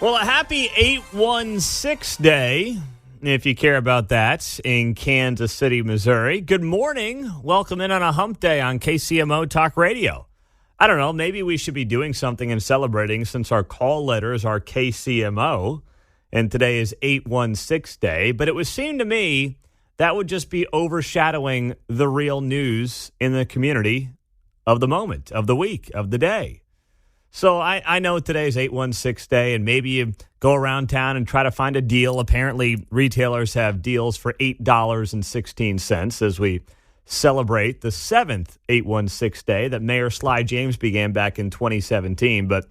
Well, a happy 816 day, if you care about that, in Kansas City, Missouri. Good morning. Welcome in on a hump day on KCMO Talk Radio. I don't know, maybe we should be doing something and celebrating since our call letters are KCMO, and today is 816 day. But it would seem to me that would just be overshadowing the real news in the community of the moment, of the week, of the day. So I know today's 816 day, and maybe you go around town and try to find a deal. Apparently, retailers have deals for $8.16 as we celebrate the 7th 816 day that Mayor Sly James began back in 2017. But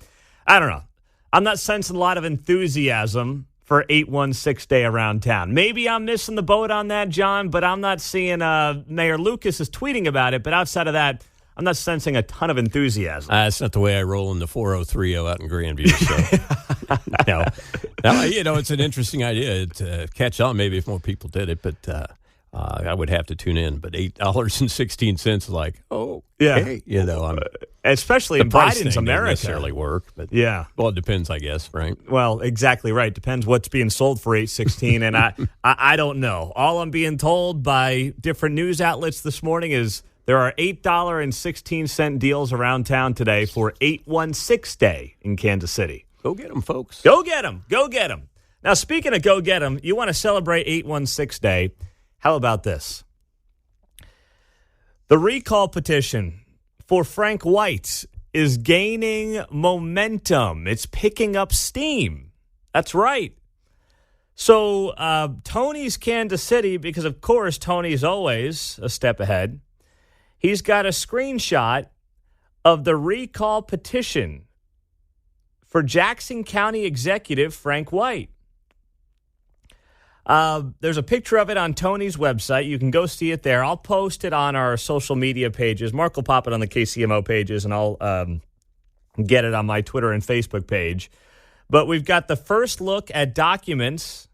I don't know. I'm not sensing a lot of enthusiasm for 816 day around town. Maybe I'm missing the boat on that, John, but I'm not seeing Mayor Lucas is tweeting about it. But outside of that, I'm not sensing a ton of enthusiasm. That's not the way I roll in the 4030 out in Grandview. So, now, it's an interesting idea to catch on maybe if more people did it, but I would have to tune in. But $8.16 is like, hey, especially in Biden's America. Doesn't necessarily work, but yeah. Well, it depends, I guess, right? Well, exactly right. Depends what's being sold for $8.16, and I don't know. All I'm being told by different news outlets this morning is there are $8.16 deals around town today for 816 day in Kansas City. Go get them, folks. Go get them. Go get them. Now, speaking of go get them, you want to celebrate 816 day. How about this? The recall petition for Frank White is gaining momentum. It's picking up steam. That's right. So Tony's Kansas City, because, of course, Tony's always a step ahead. He's got a screenshot of the recall petition for Jackson County Executive Frank White. There's a picture of it on Tony's website. You can go see it there. I'll post it on our social media pages. Mark will pop it on the KCMO pages, and I'll get it on my Twitter and Facebook page. But we've got the first look at documents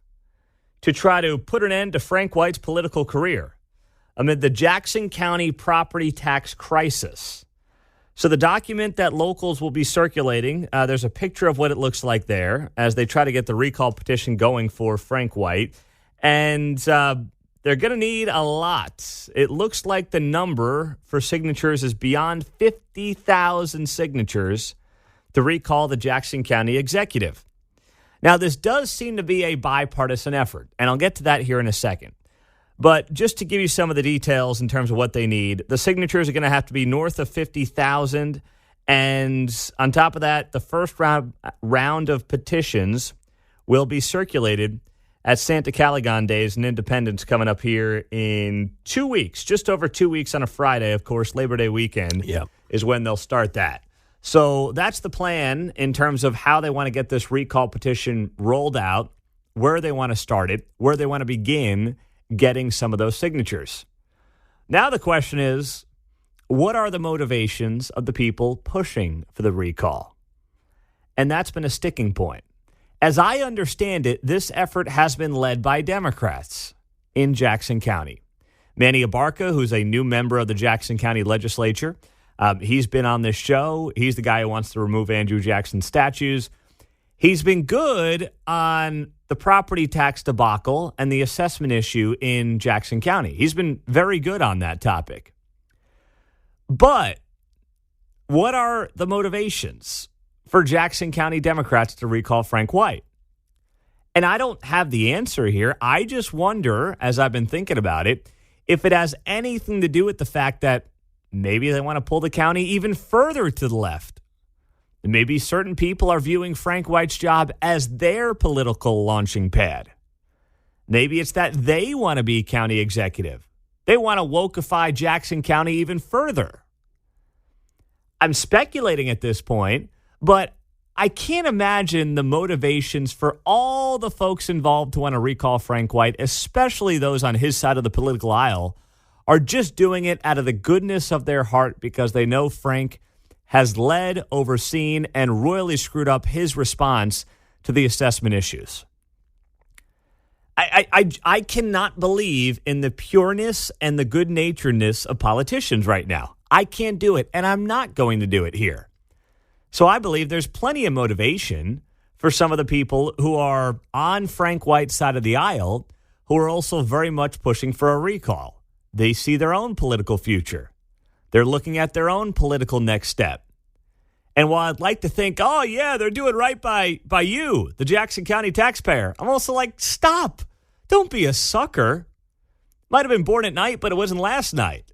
to try to put an end to Frank White's political career amid the Jackson County property tax crisis. So the document that locals will be circulating, there's a picture of what it looks like there as they try to get the recall petition going for Frank White. And they're going to need a lot. It looks like the number for signatures is beyond 50,000 signatures to recall the Jackson County executive. Now, this does seem to be a bipartisan effort, and I'll get to that here in a second. But just to give you some of the details in terms of what they need, the signatures are going to have to be north of 50,000. And on top of that, the first round of petitions will be circulated at Santa Caligan Days and Independence coming up here in 2 weeks, just over 2 weeks on a Friday. Of course, Labor Day weekend is when they'll start that. So that's the plan in terms of how they want to get this recall petition rolled out, where they want to start it, where they want to begin getting some of those signatures. Now the question is, what are the motivations of the people pushing for the recall? And that's been a sticking point. As I understand it, this effort has been led by Democrats in Jackson County. Manny Abarca, who's a new member of the Jackson County legislature, he's been on this show. He's the guy who wants to remove Andrew Jackson statues. He's been good on the property tax debacle and the assessment issue in Jackson County. He's been very good on that topic. But what are the motivations for Jackson County Democrats to recall Frank White? And I don't have the answer here. I just wonder, as I've been thinking about it, if it has anything to do with the fact that maybe they want to pull the county even further to the left. Maybe certain people are viewing Frank White's job as their political launching pad. Maybe it's that they want to be county executive. They want to wokeify Jackson County even further. I'm speculating at this point, but I can't imagine the motivations for all the folks involved to want to recall Frank White, especially those on his side of the political aisle, are just doing it out of the goodness of their heart because they know Frank has led, overseen, and royally screwed up his response to the assessment issues. I cannot believe in the pureness and the good-naturedness of politicians right now. I can't do it, and I'm not going to do it here. So I believe there's plenty of motivation for some of the people who are on Frank White's side of the aisle who are also very much pushing for a recall. They see their own political future. They're looking at their own political next step. And while I'd like to think, oh, yeah, they're doing right by you, the Jackson County taxpayer, I'm also like, stop. Don't be a sucker. Might have been born at night, but it wasn't last night.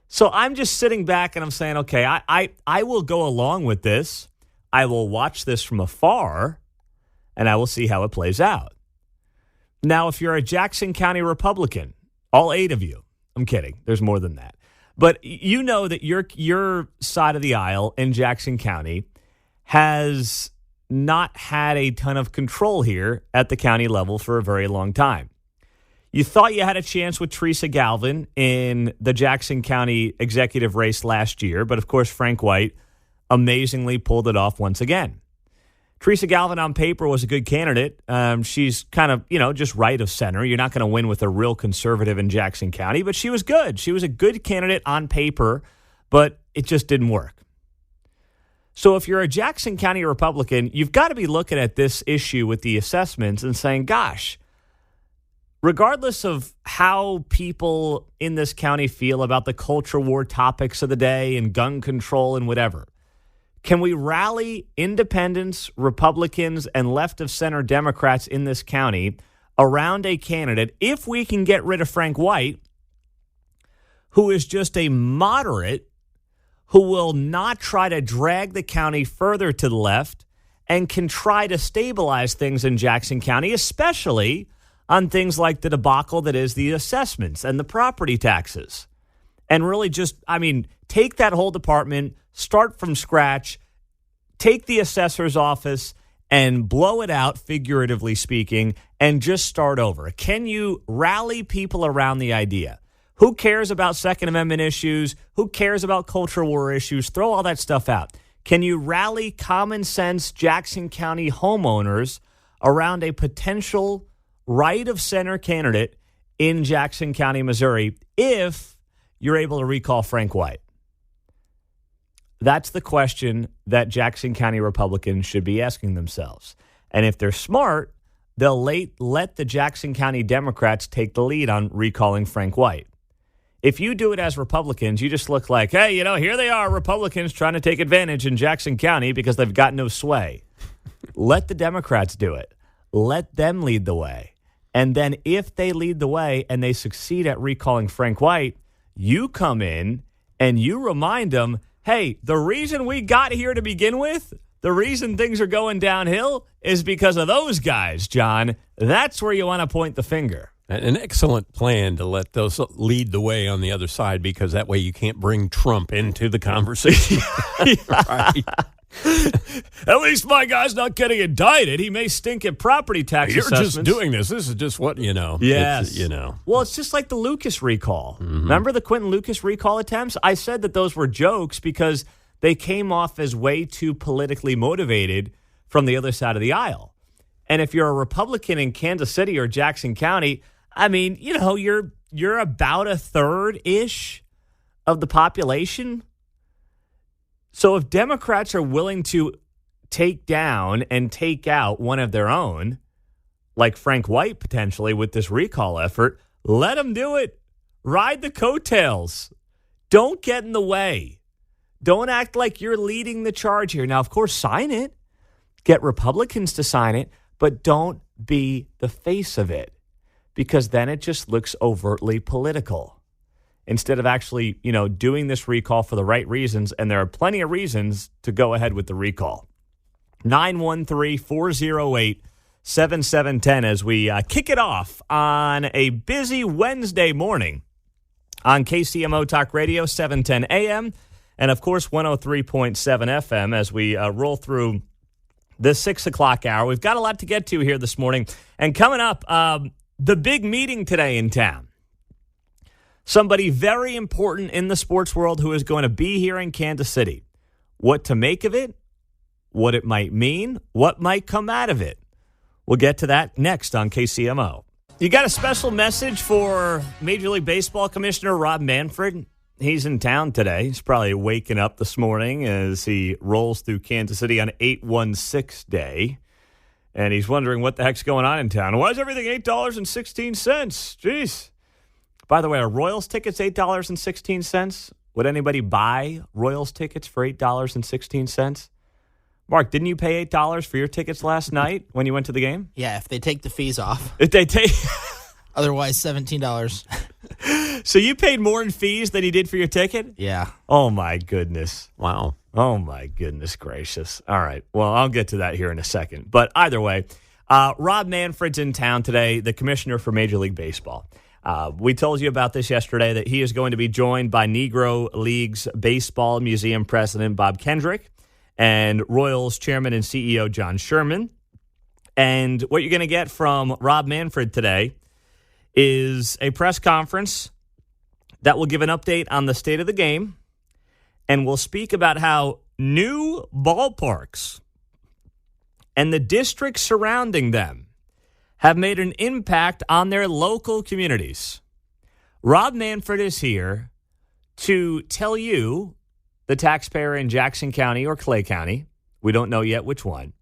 So I'm just sitting back and I'm saying, okay, I will go along with this. I will watch this from afar, and I will see how it plays out. Now, if you're a Jackson County Republican, all 8 of you, I'm kidding. There's more than that. But you know that your side of the aisle in Jackson County has not had a ton of control here at the county level for a very long time. You thought you had a chance with Teresa Galvin in the Jackson County executive race last year, but of course Frank White amazingly pulled it off once again. Teresa Galvin on paper was a good candidate. She's kind of, just right of center. You're not going to win with a real conservative in Jackson County, but she was good. She was a good candidate on paper, but it just didn't work. So if you're a Jackson County Republican, you've got to be looking at this issue with the assessments and saying, gosh, regardless of how people in this county feel about the culture war topics of the day and gun control and whatever, can we rally independents, Republicans, and left-of-center Democrats in this county around a candidate, if we can get rid of Frank White, who is just a moderate, who will not try to drag the county further to the left and can try to stabilize things in Jackson County, especially on things like the debacle that is the assessments and the property taxes. And really just, take that whole department, start from scratch, take the assessor's office and blow it out, figuratively speaking, and just start over. Can you rally people around the idea? Who cares about Second Amendment issues? Who cares about culture war issues? Throw all that stuff out. Can you rally common sense Jackson County homeowners around a potential right-of-center candidate in Jackson County, Missouri, if you're able to recall Frank White? That's the question that Jackson County Republicans should be asking themselves. And if they're smart, they'll let the Jackson County Democrats take the lead on recalling Frank White. If you do it as Republicans, you just look like, hey, here they are, Republicans trying to take advantage in Jackson County because they've got no sway. Let the Democrats do it. Let them lead the way. And then if they lead the way and they succeed at recalling Frank White, you come in and you remind them, hey, the reason we got here to begin with, the reason things are going downhill is because of those guys, John. That's where you want to point the finger. An excellent plan to let those lead the way on the other side, because that way you can't bring Trump into the conversation. Right. At least my guy's not getting indicted. He may stink at property tax assessments. You're just doing this. This is just what, Yes. It's. Well, it's just like the Lucas recall. Mm-hmm. Remember the Quentin Lucas recall attempts? I said that those were jokes because they came off as way too politically motivated from the other side of the aisle. And if you're a Republican in Kansas City or Jackson County, you're about a third-ish of the population. So if Democrats are willing to take down and take out one of their own, like Frank White potentially with this recall effort, let them do it. Ride the coattails. Don't get in the way. Don't act like you're leading the charge here. Now, of course, sign it. Get Republicans to sign it, but don't be the face of it, because then it just looks overtly political. Instead of actually, doing this recall for the right reasons, and there are plenty of reasons to go ahead with the recall. 913-408-7710 as we kick it off on a busy Wednesday morning on KCMO Talk Radio, 710 AM, and, of course, 103.7 FM as we roll through the 6 o'clock hour. We've got a lot to get to here this morning. And coming up, the big meeting today in town. Somebody very important in the sports world who is going to be here in Kansas City. What to make of it, what it might mean, what might come out of it. We'll get to that next on KCMO. You got a special message for Major League Baseball Commissioner Rob Manfred? He's in town today. He's probably waking up this morning as he rolls through Kansas City on 816 Day. And he's wondering what the heck's going on in town. Why is everything $8.16? Jeez. By the way, are Royals tickets $8.16? Would anybody buy Royals tickets for $8.16? Mark, didn't you pay $8 for your tickets last night when you went to the game? Yeah, if they take the fees off. If they take... Otherwise, $17. So you paid more in fees than you did for your ticket? Yeah. Oh, my goodness. Wow. Oh, my goodness gracious. All right. Well, I'll get to that here in a second. But either way, Rob Manfred's in town today, the commissioner for Major League Baseball. We told you about this yesterday, that he is going to be joined by Negro Leagues Baseball Museum President Bob Kendrick and Royals Chairman and CEO John Sherman. And what you're going to get from Rob Manfred today is a press conference that will give an update on the state of the game, and we'll speak about how new ballparks and the districts surrounding them have made an impact on their local communities. Rob Manfred is here to tell you, the taxpayer in Jackson County or Clay County, we don't know yet which one,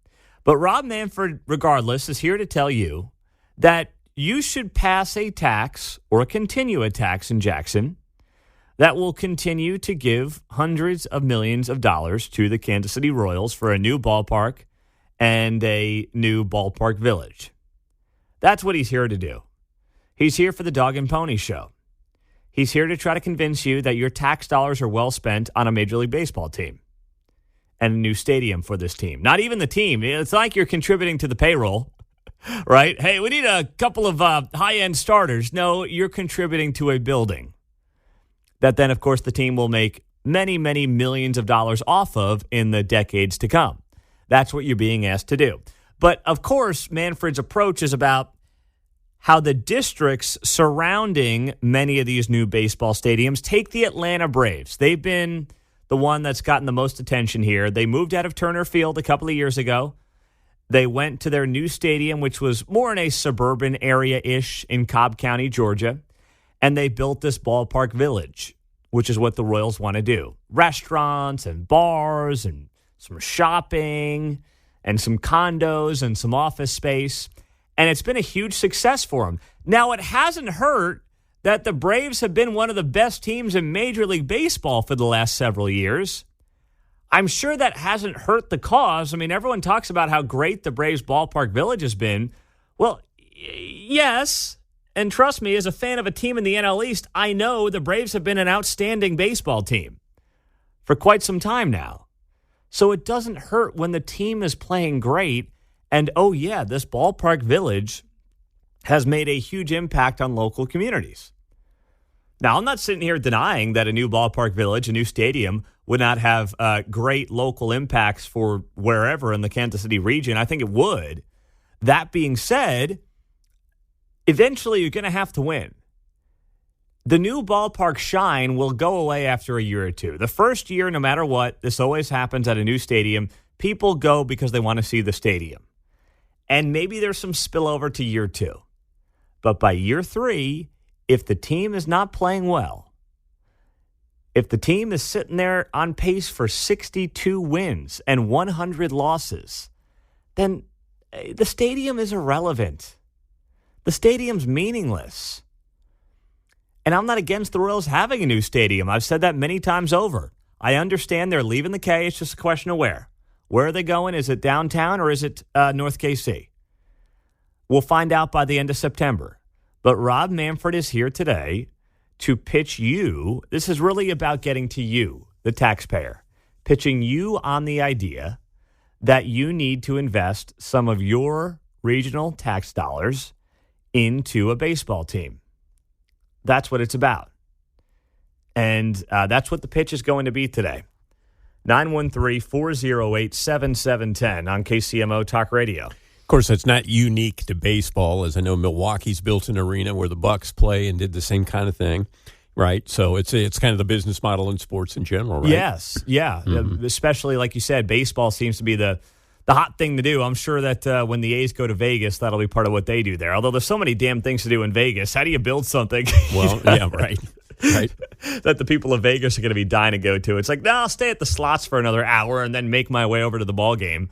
but Rob Manfred, regardless, is here to tell you that you should pass a tax or continue a tax in Jackson that will continue to give hundreds of millions of dollars to the Kansas City Royals for a new ballpark and a new ballpark village. That's what he's here to do. He's here for the Dog and Pony Show. He's here to try to convince you that your tax dollars are well spent on a Major League Baseball team and a new stadium for this team. Not even the team. It's like you're contributing to the payroll, right? Hey, we need a couple of high-end starters. No, you're contributing to a building that then, of course, the team will make many, many millions of dollars off of in the decades to come. That's what you're being asked to do. But, of course, Manfred's approach is about how the districts surrounding many of these new baseball stadiums take the Atlanta Braves. They've been the one that's gotten the most attention here. They moved out of Turner Field a couple of years ago. They went to their new stadium, which was more in a suburban area-ish in Cobb County, Georgia. And they built this ballpark village, which is what the Royals want to do. Restaurants and bars and some shopping and some condos and some office space. And it's been a huge success for them. Now, it hasn't hurt that the Braves have been one of the best teams in Major League Baseball for the last several years. I'm sure that hasn't hurt the cause. I mean, everyone talks about how great the Braves ballpark village has been. Well, yes. And trust me, as a fan of a team in the NL East, I know the Braves have been an outstanding baseball team for quite some time now. So it doesn't hurt when the team is playing great. And, oh, yeah, this ballpark village has made a huge impact on local communities. Now, I'm not sitting here denying that a new ballpark village, a new stadium, would not have great local impacts for wherever in the Kansas City region. I think it would. That being said, eventually you're going to have to win. The new ballpark shine will go away after a year or two. The first year, no matter what, this always happens at a new stadium. People go because they want to see the stadium. And maybe there's some spillover to year two. But by year three, if the team is not playing well, if the team is sitting there on pace for 62 wins and 100 losses, then the stadium is irrelevant. The stadium's meaningless. And I'm not against the Royals having a new stadium. I've said that many times over. I understand they're leaving the K. It's just a question of where. Where are they going? Is it downtown or is it North KC? We'll find out by the end of September. But Rob Manfred is here today to pitch you. This is really about getting to you, the taxpayer, pitching you on the idea that you need to invest some of your regional tax dollars into a baseball team. That's what it's about. And that's what the pitch is going to be today. 913-408-7710 on KCMO Talk Radio. Of course, that's not unique to baseball, as I know Milwaukee's built an arena where the Bucks play and did the same kind of thing, right? So it's kind of the business model in sports in general, right? Yes, yeah. Mm-hmm. Especially, like you said, baseball seems to be the hot thing to do. I'm sure that when the A's go to Vegas, that'll be part of what they do there. Although there's so many damn things to do in Vegas. How do you build something? Well, yeah, right. That the people of Vegas are going to be dying to go to. It's like, no, I'll stay at the slots for another hour and then make my way over to the ball game.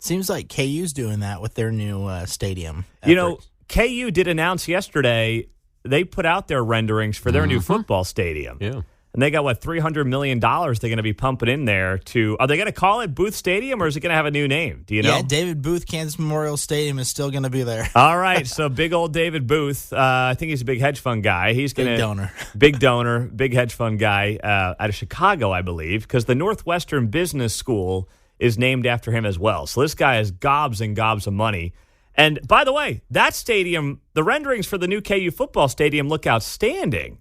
Seems like KU's doing that with their new stadium. You know, efforts. KU did announce yesterday they put out their renderings for their new football stadium. Yeah. And they got, $300 million they're going to be pumping in there to – are they going to call it Booth Stadium or is it going to have a new name? Do you know? Yeah, David Booth Kansas Memorial Stadium is still going to be there. All right, so big old David Booth. I think he's a big hedge fund guy. He's going to Big donor. Big donor, big hedge fund guy out of Chicago, I believe, because the Northwestern Business School is named after him as well. So this guy has gobs and gobs of money. And by the way, that stadium, the renderings for the new KU football stadium look outstanding.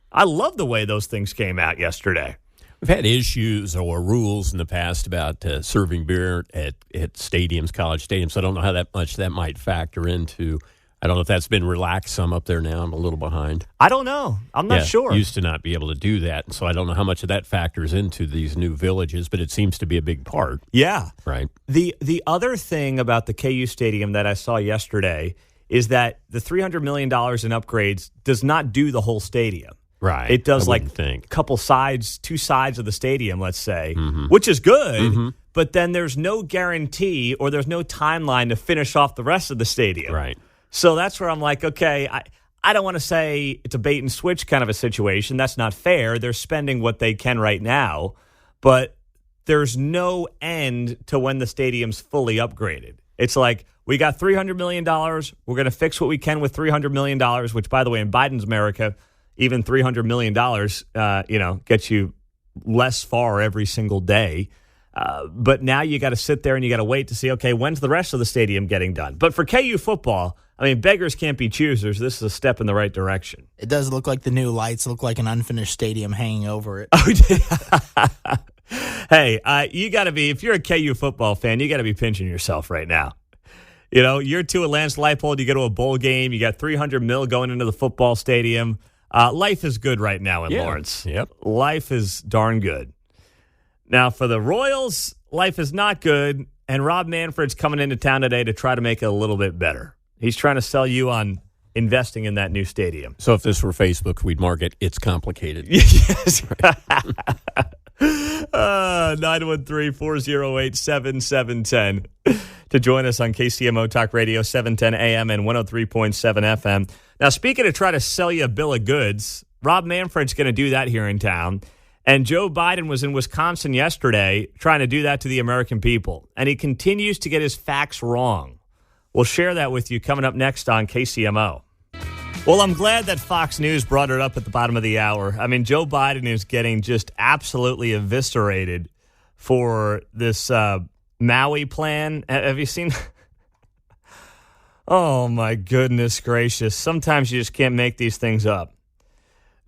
I love the way those things came out yesterday. We've had issues or rules in the past about serving beer at stadiums, college stadiums. I don't know how much that might factor into. I don't know if that's been relaxed some up there now. I'm a little behind. I don't know. I'm not sure. Used to not be able to do that, so I don't know how much of that factors into these new villages, but it seems to be a big part. Yeah. Right. The other thing about the KU stadium that I saw yesterday is that the $300 million in upgrades does not do the whole stadium. Right. It does a couple sides, two sides of the stadium, let's say, which is good, but then there's no guarantee or there's no timeline to finish off the rest of the stadium. Right. So that's where I'm like, okay, I don't want to say it's a bait and switch kind of a situation. That's not fair. They're spending what they can right now, but there's no end to when the stadium's fully upgraded. It's like, we got $300 million. We're going to fix what we can with $300 million, which, by the way, in Biden's America, even $300 million, gets you less far every single day. But now you got to sit there and you got to wait to see, okay, when's the rest of the stadium getting done? But for KU football, I mean, beggars can't be choosers. This is a step in the right direction. It does look like the new lights look like an unfinished stadium hanging over it. Hey, you got to be, if you're a KU football fan, you got to be pinching yourself right now. You know, year two at Lance Leipold, you go to a bowl game, you got $300 million going into the football stadium. Life is good right now in Lawrence. Yep. Life is darn good. Now, for the Royals, life is not good, and Rob Manfred's coming into town today to try to make it a little bit better. He's trying to sell you on investing in that new stadium. So if this were Facebook, we'd mark it, it's complicated. Yes. 913-408-7710 to join us on KCMO Talk Radio, 710 AM and 103.7 FM. Now, speaking of try to sell you a bill of goods, Rob Manfred's going to do that here in town. And Joe Biden was in Wisconsin yesterday trying to do that to the American people. And he continues to get his facts wrong. We'll share that with you coming up next on KCMO. Well, I'm glad that Fox News brought it up at the bottom of the hour. I mean, Joe Biden is getting just absolutely eviscerated for this Maui plan. Have you seen? Oh, my goodness gracious. Sometimes you just can't make these things up.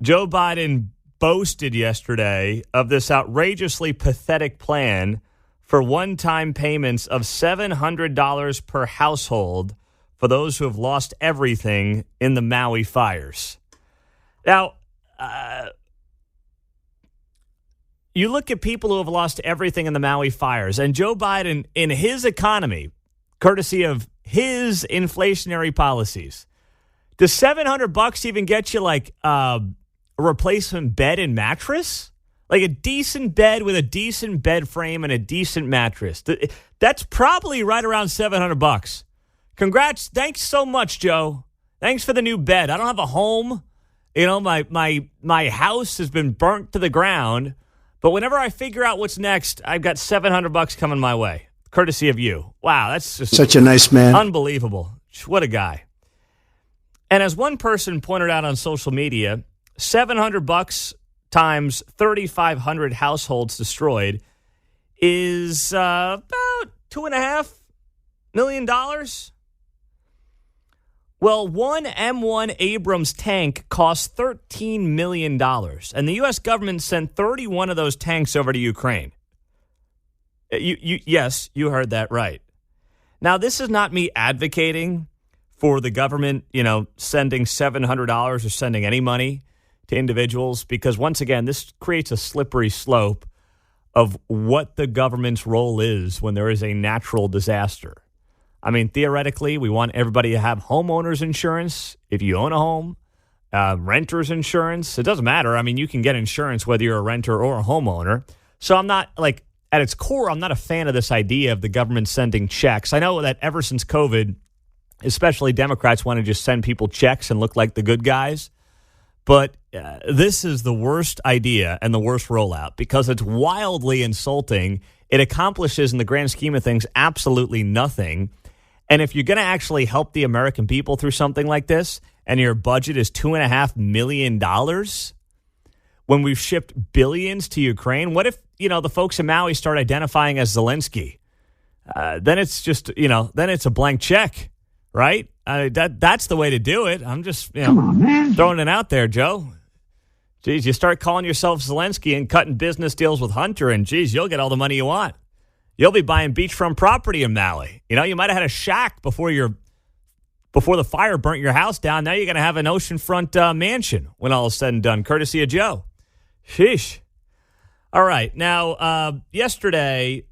Joe Biden boasted yesterday of this outrageously pathetic plan for one-time payments of $700 per household for those who have lost everything in the Maui fires. Now, you look at people who have lost everything in the Maui fires, and Joe Biden, in his economy, courtesy of his inflationary policies, does $700 even get you like a replacement bed and mattress? Like a decent bed with a decent bed frame and a decent mattress. That's probably right around $700. Congrats. Thanks so much, Joe. Thanks for the new bed. I don't have a home. You know, my house has been burnt to the ground. But whenever I figure out what's next, I've got $700 coming my way, courtesy of you. Wow, that's just such a nice man. Unbelievable. What a guy. And as one person pointed out on social media, $700 times 3,500 households destroyed is about $2.5 million. Well, one M1 Abrams tank cost $13 million, and the U.S. government sent 31 of those tanks over to Ukraine. Yes, you heard that right. Now, this is not me advocating for the government, sending $700 or sending any money to individuals, because once again, this creates a slippery slope of what the government's role is when there is a natural disaster. I mean, theoretically, we want everybody to have homeowners insurance if you own a home, renter's insurance. It doesn't matter. I mean, you can get insurance whether you're a renter or a homeowner. So I'm not at its core, I'm not a fan of this idea of the government sending checks. I know that ever since COVID, especially Democrats want to just send people checks and look like the good guys. But this is the worst idea and the worst rollout because it's wildly insulting. It accomplishes, in the grand scheme of things, absolutely nothing. And if you're going to actually help the American people through something like this, and your budget is $2.5 million, when we've shipped billions to Ukraine, what if, the folks in Maui start identifying as Zelensky? Then it's just, then it's a blank check, right? That's the way to do it. I'm just, Come on, man. throwing it out there, Joe. Geez, you start calling yourself Zelensky and cutting business deals with Hunter, and geez, you'll get all the money you want. You'll be buying beachfront property in Maui. You might have had a shack before the fire burnt your house down. Now you're going to have an oceanfront mansion when all is said and done, courtesy of Joe. Sheesh. All right. Now, yesterday,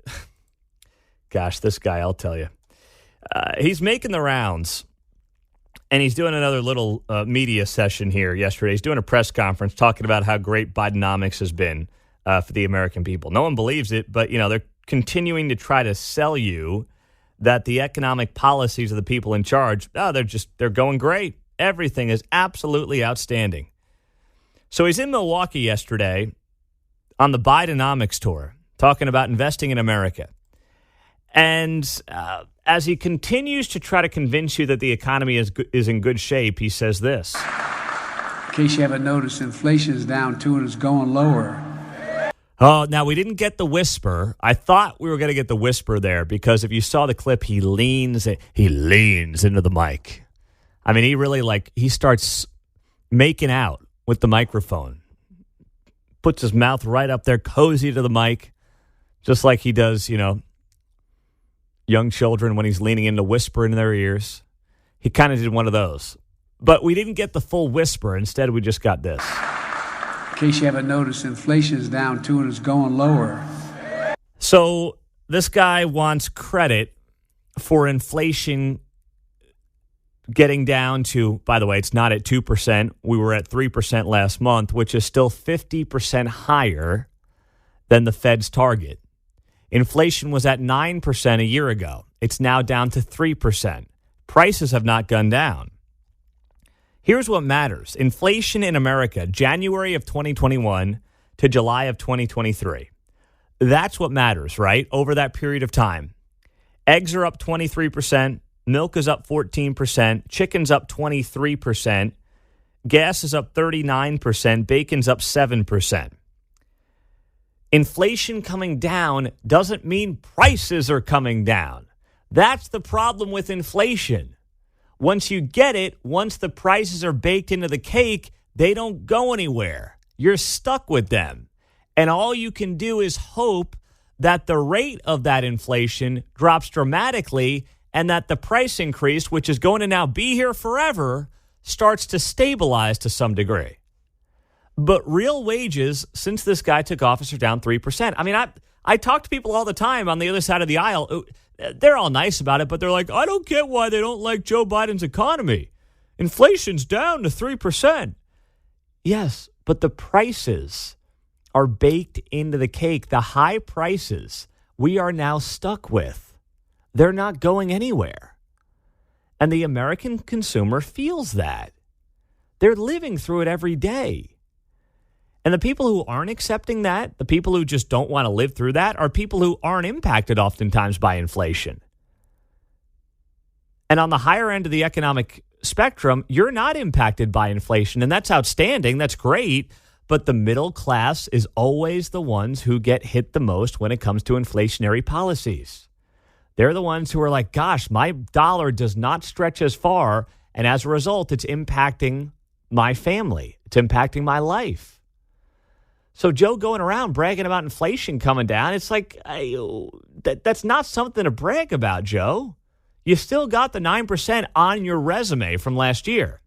gosh, this guy, I'll tell you, he's making the rounds, and he's doing another little media session here yesterday. He's doing a press conference talking about how great Bidenomics has been for the American people. No one believes it, but, they're continuing to try to sell you that the economic policies of the people in charge, they're going great. Everything is absolutely outstanding. So he's in Milwaukee yesterday on the Bidenomics tour, talking about investing in America. And as he continues to try to convince you that the economy is in good shape, he says this. In case you haven't noticed, inflation is down too and it's going lower. Oh, now we didn't get the whisper. I thought we were going to get the whisper there because if you saw the clip, he leans into the mic. I mean, he really he starts making out with the microphone. Puts his mouth right up there, cozy to the mic, just like he does, young children when he's leaning in to whisper in their ears. He kind of did one of those. But we didn't get the full whisper. Instead, we just got this. In case you haven't noticed, inflation is down too and it's going lower. So this guy wants credit for inflation getting down to, by the way, it's not at 2%. We were at 3% last month, which is still 50% higher than the Fed's target. Inflation was at 9% a year ago. It's now down to 3%. Prices have not gone down. Here's what matters. Inflation in America, January of 2021 to July of 2023. That's what matters, right? Over that period of time. Eggs are up 23%. Milk is up 14%. Chicken's up 23%. Gas is up 39%. Bacon's up 7%. Inflation coming down doesn't mean prices are coming down. That's the problem with inflation. Once you get it, once the prices are baked into the cake, they don't go anywhere. You're stuck with them. And all you can do is hope that the rate of that inflation drops dramatically and that the price increase, which is going to now be here forever, starts to stabilize to some degree. But real wages, since this guy took office, are down 3%. I mean, I talk to people all the time on the other side of the aisle. They're all nice about it, but they're like, I don't get why they don't like Joe Biden's economy. Inflation's down to 3%. Yes, but the prices are baked into the cake. The high prices we are now stuck with. They're not going anywhere. And the American consumer feels that. They're living through it every day. And the people who aren't accepting that, the people who just don't want to live through that, are people who aren't impacted oftentimes by inflation. And on the higher end of the economic spectrum, you're not impacted by inflation, and that's outstanding. That's great. But the middle class is always the ones who get hit the most when it comes to inflationary policies. They're the ones who are like, gosh, my dollar does not stretch as far, and as a result, it's impacting my family. It's impacting my life. So Joe going around bragging about inflation coming down, it's like, that's not something to brag about, Joe. You still got the 9% on your resume from last year.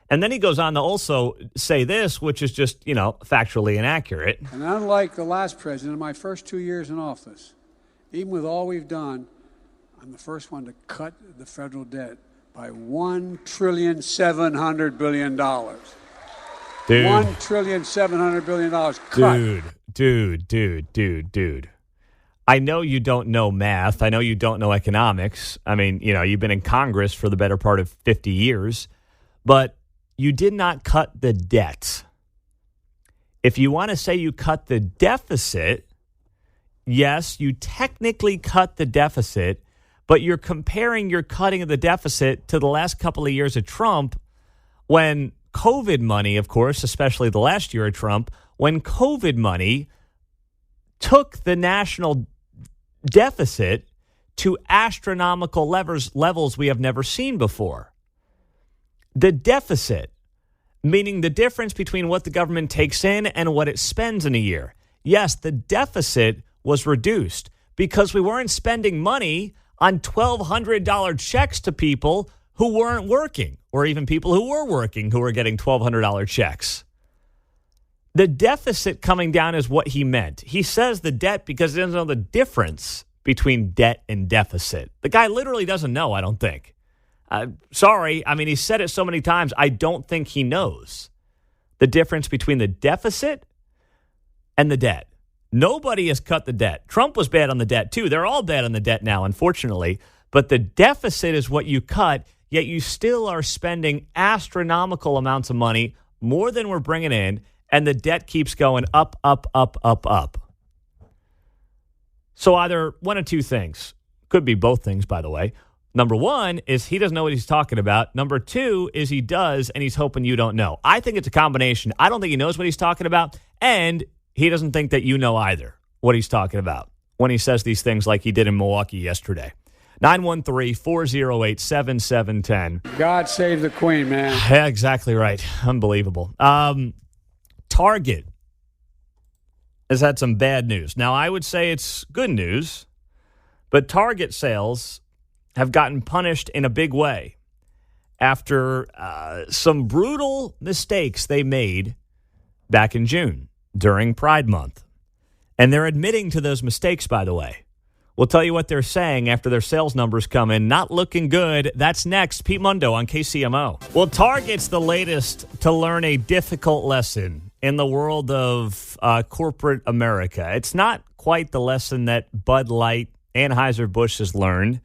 And then he goes on to also say this, which is just, factually inaccurate. And unlike the last president, in my first 2 years in office, even with all we've done, I'm the first one to cut the federal debt by $1,700 billion. Dude. $1,700 billion cut. dude. I know you don't know math. I know you don't know economics. I mean, you've been in Congress for the better part of 50 years, but you did not cut the debt. If you want to say you cut the deficit, yes, you technically cut the deficit, but you're comparing your cutting of the deficit to the last couple of years of Trump when COVID money, of course, especially the last year of Trump, when COVID money took the national deficit to astronomical levels we have never seen before. The deficit, meaning the difference between what the government takes in and what it spends in a year. Yes, the deficit was reduced because we weren't spending money on $1,200 checks to people who weren't working, or even people who were working who were getting $1,200 checks. The deficit coming down is what he meant. He says the debt because he doesn't know the difference between debt and deficit. The guy literally doesn't know, I don't think. Sorry. I mean, he said it so many times, I don't think he knows the difference between the deficit and the debt. Nobody has cut the debt. Trump was bad on the debt, too. They're all bad on the debt now, unfortunately. But the deficit is what you cut, yet you still are spending astronomical amounts of money, more than we're bringing in, and the debt keeps going up, up, up, up, up. So either one of two things. Could be both things, by the way. Number one is he doesn't know what he's talking about. Number two is he does, and he's hoping you don't know. I think it's a combination. I don't think he knows what he's talking about, and he doesn't think that you know either what he's talking about when he says these things like he did in Milwaukee yesterday. 913-408-7710. God save the Queen, man. Yeah, exactly right. Unbelievable. Target has had some bad news. Now, I would say it's good news, but Target sales have gotten punished in a big way after some brutal mistakes they made back in June during Pride Month. And they're admitting to those mistakes, by the way. We'll tell you what they're saying after their sales numbers come in. Not looking good. That's next. Pete Mundo on KCMO. Well, Target's the latest to learn a difficult lesson in the world of corporate America. It's not quite the lesson that Bud Light, Anheuser-Busch has learned.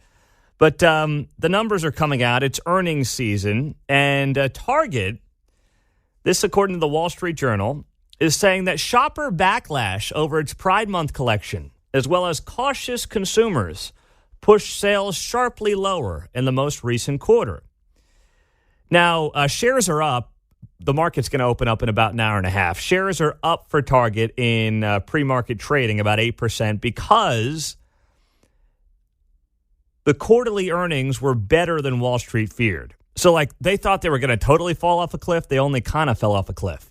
But the numbers are coming out. It's earnings season. And Target, this according to the Wall Street Journal, is saying that shopper backlash over its Pride Month collection, as well as cautious consumers, pushed sales sharply lower in the most recent quarter. Now, shares are up. The market's going to open up in about an hour and a half. Shares are up for Target in pre-market trading, about 8%, because the quarterly earnings were better than Wall Street feared. So, they thought they were going to totally fall off a cliff. They only kind of fell off a cliff.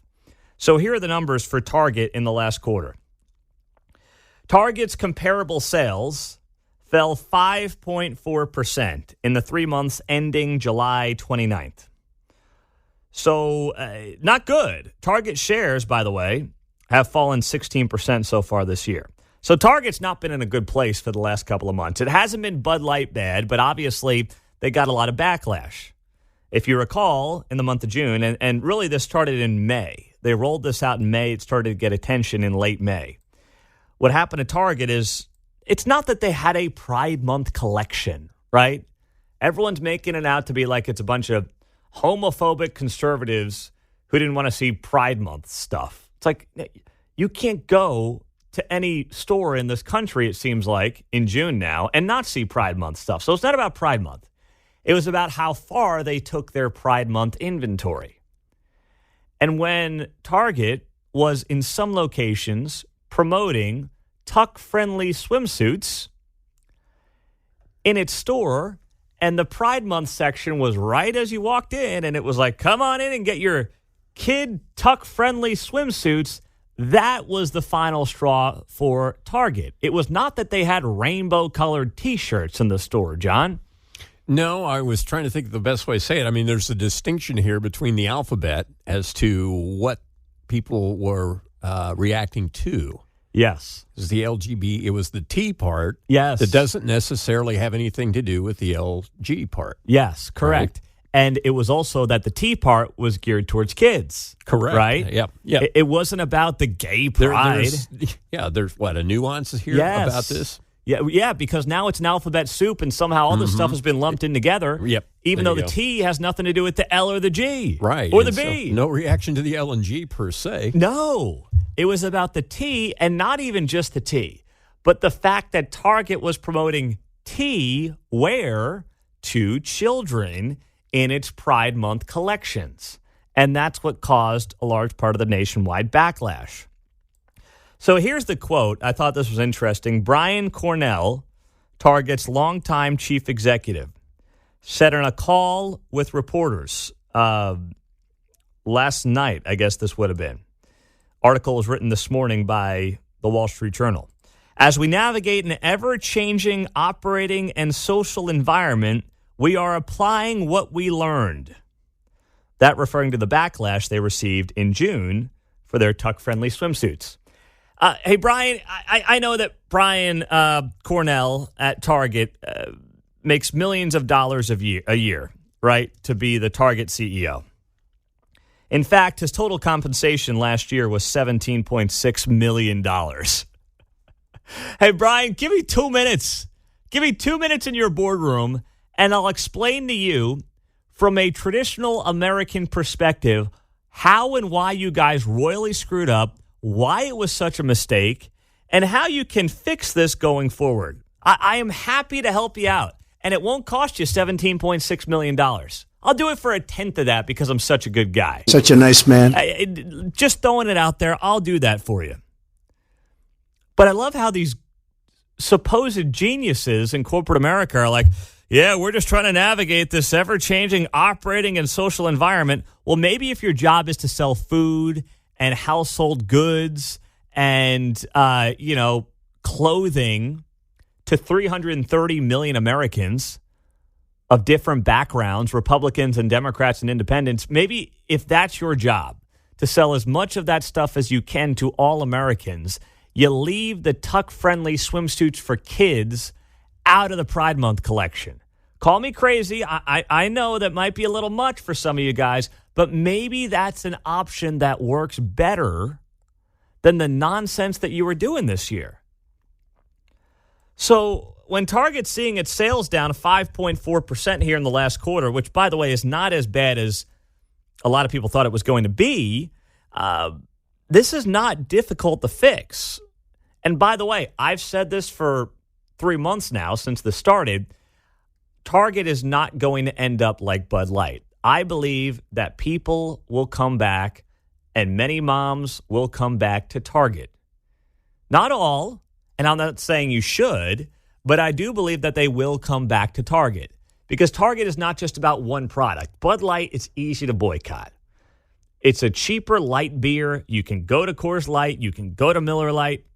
So here are the numbers for Target in the last quarter. Target's comparable sales fell 5.4% in the 3 months ending July 29th. So not good. Target shares, by the way, have fallen 16% so far this year. So Target's not been in a good place for the last couple of months. It hasn't been Bud Light bad, but obviously they got a lot of backlash. If you recall, in the month of June, and really this started in May. They rolled this out in May. It started to get attention in late May. What happened at Target is it's not that they had a Pride Month collection, right? Everyone's making it out to be like it's a bunch of homophobic conservatives who didn't want to see Pride Month stuff. It's like you can't go to any store in this country, it seems like, in June now and not see Pride Month stuff. So it's not about Pride Month. It was about how far they took their Pride Month inventory. And when Target was in some locations promoting tuck-friendly swimsuits in its store, and the Pride Month section was right as you walked in, and it was like, come on in and get your kid tuck-friendly swimsuits, that was the final straw for Target. It was not that they had rainbow-colored T-shirts in the store, John. No, I was trying to think of the best way to say it. I mean, there's a distinction here between the alphabet as to what people were reacting to. Yes. It was the LGB. It was the T part. Yes. That doesn't necessarily have anything to do with the LG part. Yes, correct. And it was also that the T part was geared towards kids. Correct. Right? Yep. Yep. It wasn't about the gay pride. There's what, a nuance here about this? Yeah, because now it's an alphabet soup, and somehow all this stuff has been lumped in together. Yep. Even though the T has nothing to do with the L or the G. Right. Or the And B. So no reaction to the L and G per se. No. It was about the T, and not even just the T, but the fact that Target was promoting T wear to children in its Pride Month collections. And that's what caused a large part of the nationwide backlash. So here's the quote. I thought this was interesting. Brian Cornell, Target's longtime chief executive, said in a call with reporters last night, I guess this would have been. Article was written this morning by the Wall Street Journal. As we navigate an ever-changing operating and social environment, we are applying what we learned. That referring to the backlash they received in June for their tuck-friendly swimsuits. Hey, Brian, I know that Brian Cornell at Target makes millions of dollars a year, right, to be the Target CEO. In fact, his total compensation last year was $17.6 million. Hey, Brian, give me 2 minutes. Give me 2 minutes in your boardroom, and I'll explain to you from a traditional American perspective how and why you guys royally screwed up, why it was such a mistake, and how you can fix this going forward. I am happy to help you out, and it won't cost you $17.6 million. I'll do it for a tenth of that because I'm such a good guy. Such a nice man. Just throwing it out there, I'll do that for you. But I love how these supposed geniuses in corporate America are like, yeah, we're just trying to navigate this ever-changing operating and social environment. Well, maybe if your job is to sell food and household goods and, clothing to 330 million Americans of different backgrounds, Republicans and Democrats and independents, maybe if that's your job, to sell as much of that stuff as you can to all Americans, you leave the tuck-friendly swimsuits for kids out of the Pride Month collection. Call me crazy. I know that might be a little much for some of you guys, but maybe that's an option that works better than the nonsense that you were doing this year. So when Target's seeing its sales down 5.4% here in the last quarter, which, by the way, is not as bad as a lot of people thought it was going to be, this is not difficult to fix. And by the way, I've said this for 3 months now since this started. Target is not going to end up like Bud Light. I believe that people will come back and many moms will come back to Target. Not all, and I'm not saying you should, but I do believe that they will come back to Target because Target is not just about one product. Bud Light is easy to boycott. It's a cheaper light beer. You can go to Coors Light. You can go to Miller Lite.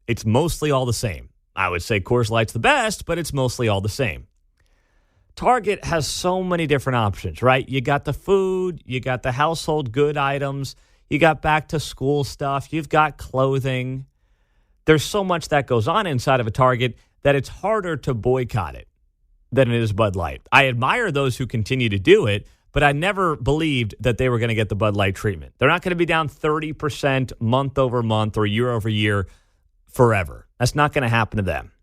It's mostly all the same. I would say Coors Light's the best, but it's mostly all the same. Target has so many different options, right? You got the food, you got the household good items, you got back to school stuff, you've got clothing. There's so much that goes on inside of a Target that it's harder to boycott it than it is Bud Light. I admire those who continue to do it, but I never believed that they were going to get the Bud Light treatment. They're not going to be down 30% month over month or year over year forever. That's not going to happen to them.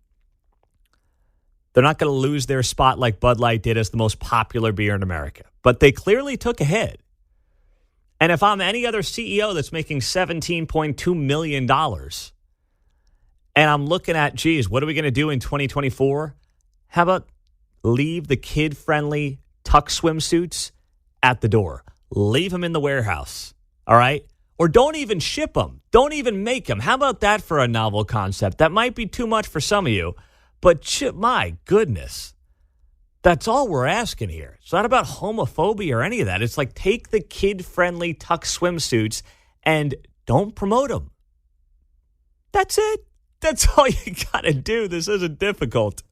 They're not going to lose their spot like Bud Light did as the most popular beer in America. But they clearly took a hit. And if I'm any other CEO that's making $17.2 million and I'm looking at, geez, what are we going to do in 2024? How about leave the kid-friendly tuck swimsuits at the door? Leave them in the warehouse, all right? Or don't even ship them. Don't even make them. How about that for a novel concept? That might be too much for some of you. But my goodness, that's all we're asking here. It's not about homophobia or any of that. It's like take the kid-friendly tuck swimsuits and don't promote them. That's it. That's all you got to do. This isn't difficult.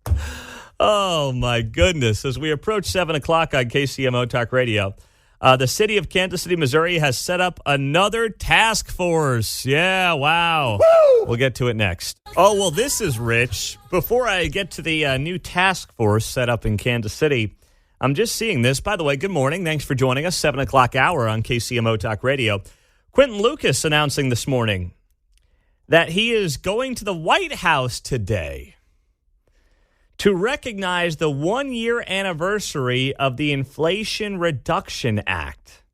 Oh, my goodness. As we approach 7 o'clock on KCMO Talk Radio, the city of Kansas City, Missouri has set up another task force. Yeah, wow. Woo! We'll get to it next. Oh, well, this is rich. Before I get to the new task force set up in Kansas City, I'm just seeing this. By the way, good morning. Thanks for joining us. 7 o'clock hour on KCMO Talk Radio. Quentin Lucas announcing this morning that he is going to the White House today to recognize the 1-year anniversary of the Inflation Reduction Act,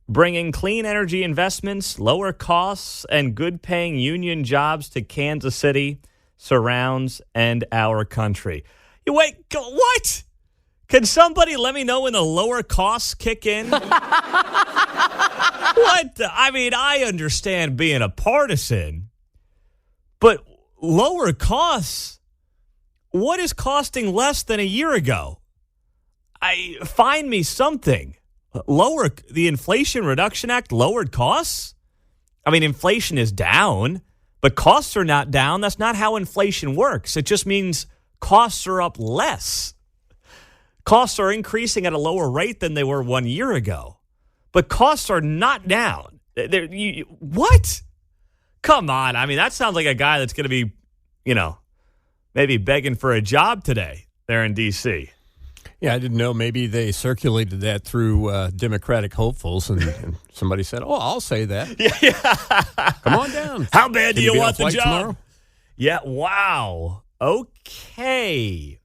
bringing clean energy investments, lower costs, and good-paying union jobs to Kansas City, surrounds, and our country. Wait, what? Can somebody let me know when the lower costs kick in? What? I mean, I understand being a partisan, but lower costs? What is costing less than a year ago? Find me something. The Inflation Reduction Act lowered costs? I mean, inflation is down, but costs are not down. That's not how inflation works. It just means costs are up less. Costs are increasing at a lower rate than they were 1 year ago. But costs are not down. What? Come on. I mean, that sounds like a guy that's going to be, maybe begging for a job today there in D.C. Yeah, I didn't know. Maybe they circulated that through Democratic hopefuls, and somebody said, I'll say that. Yeah. Come on down. How bad do you want the job? Tomorrow? Yeah, wow. Okay.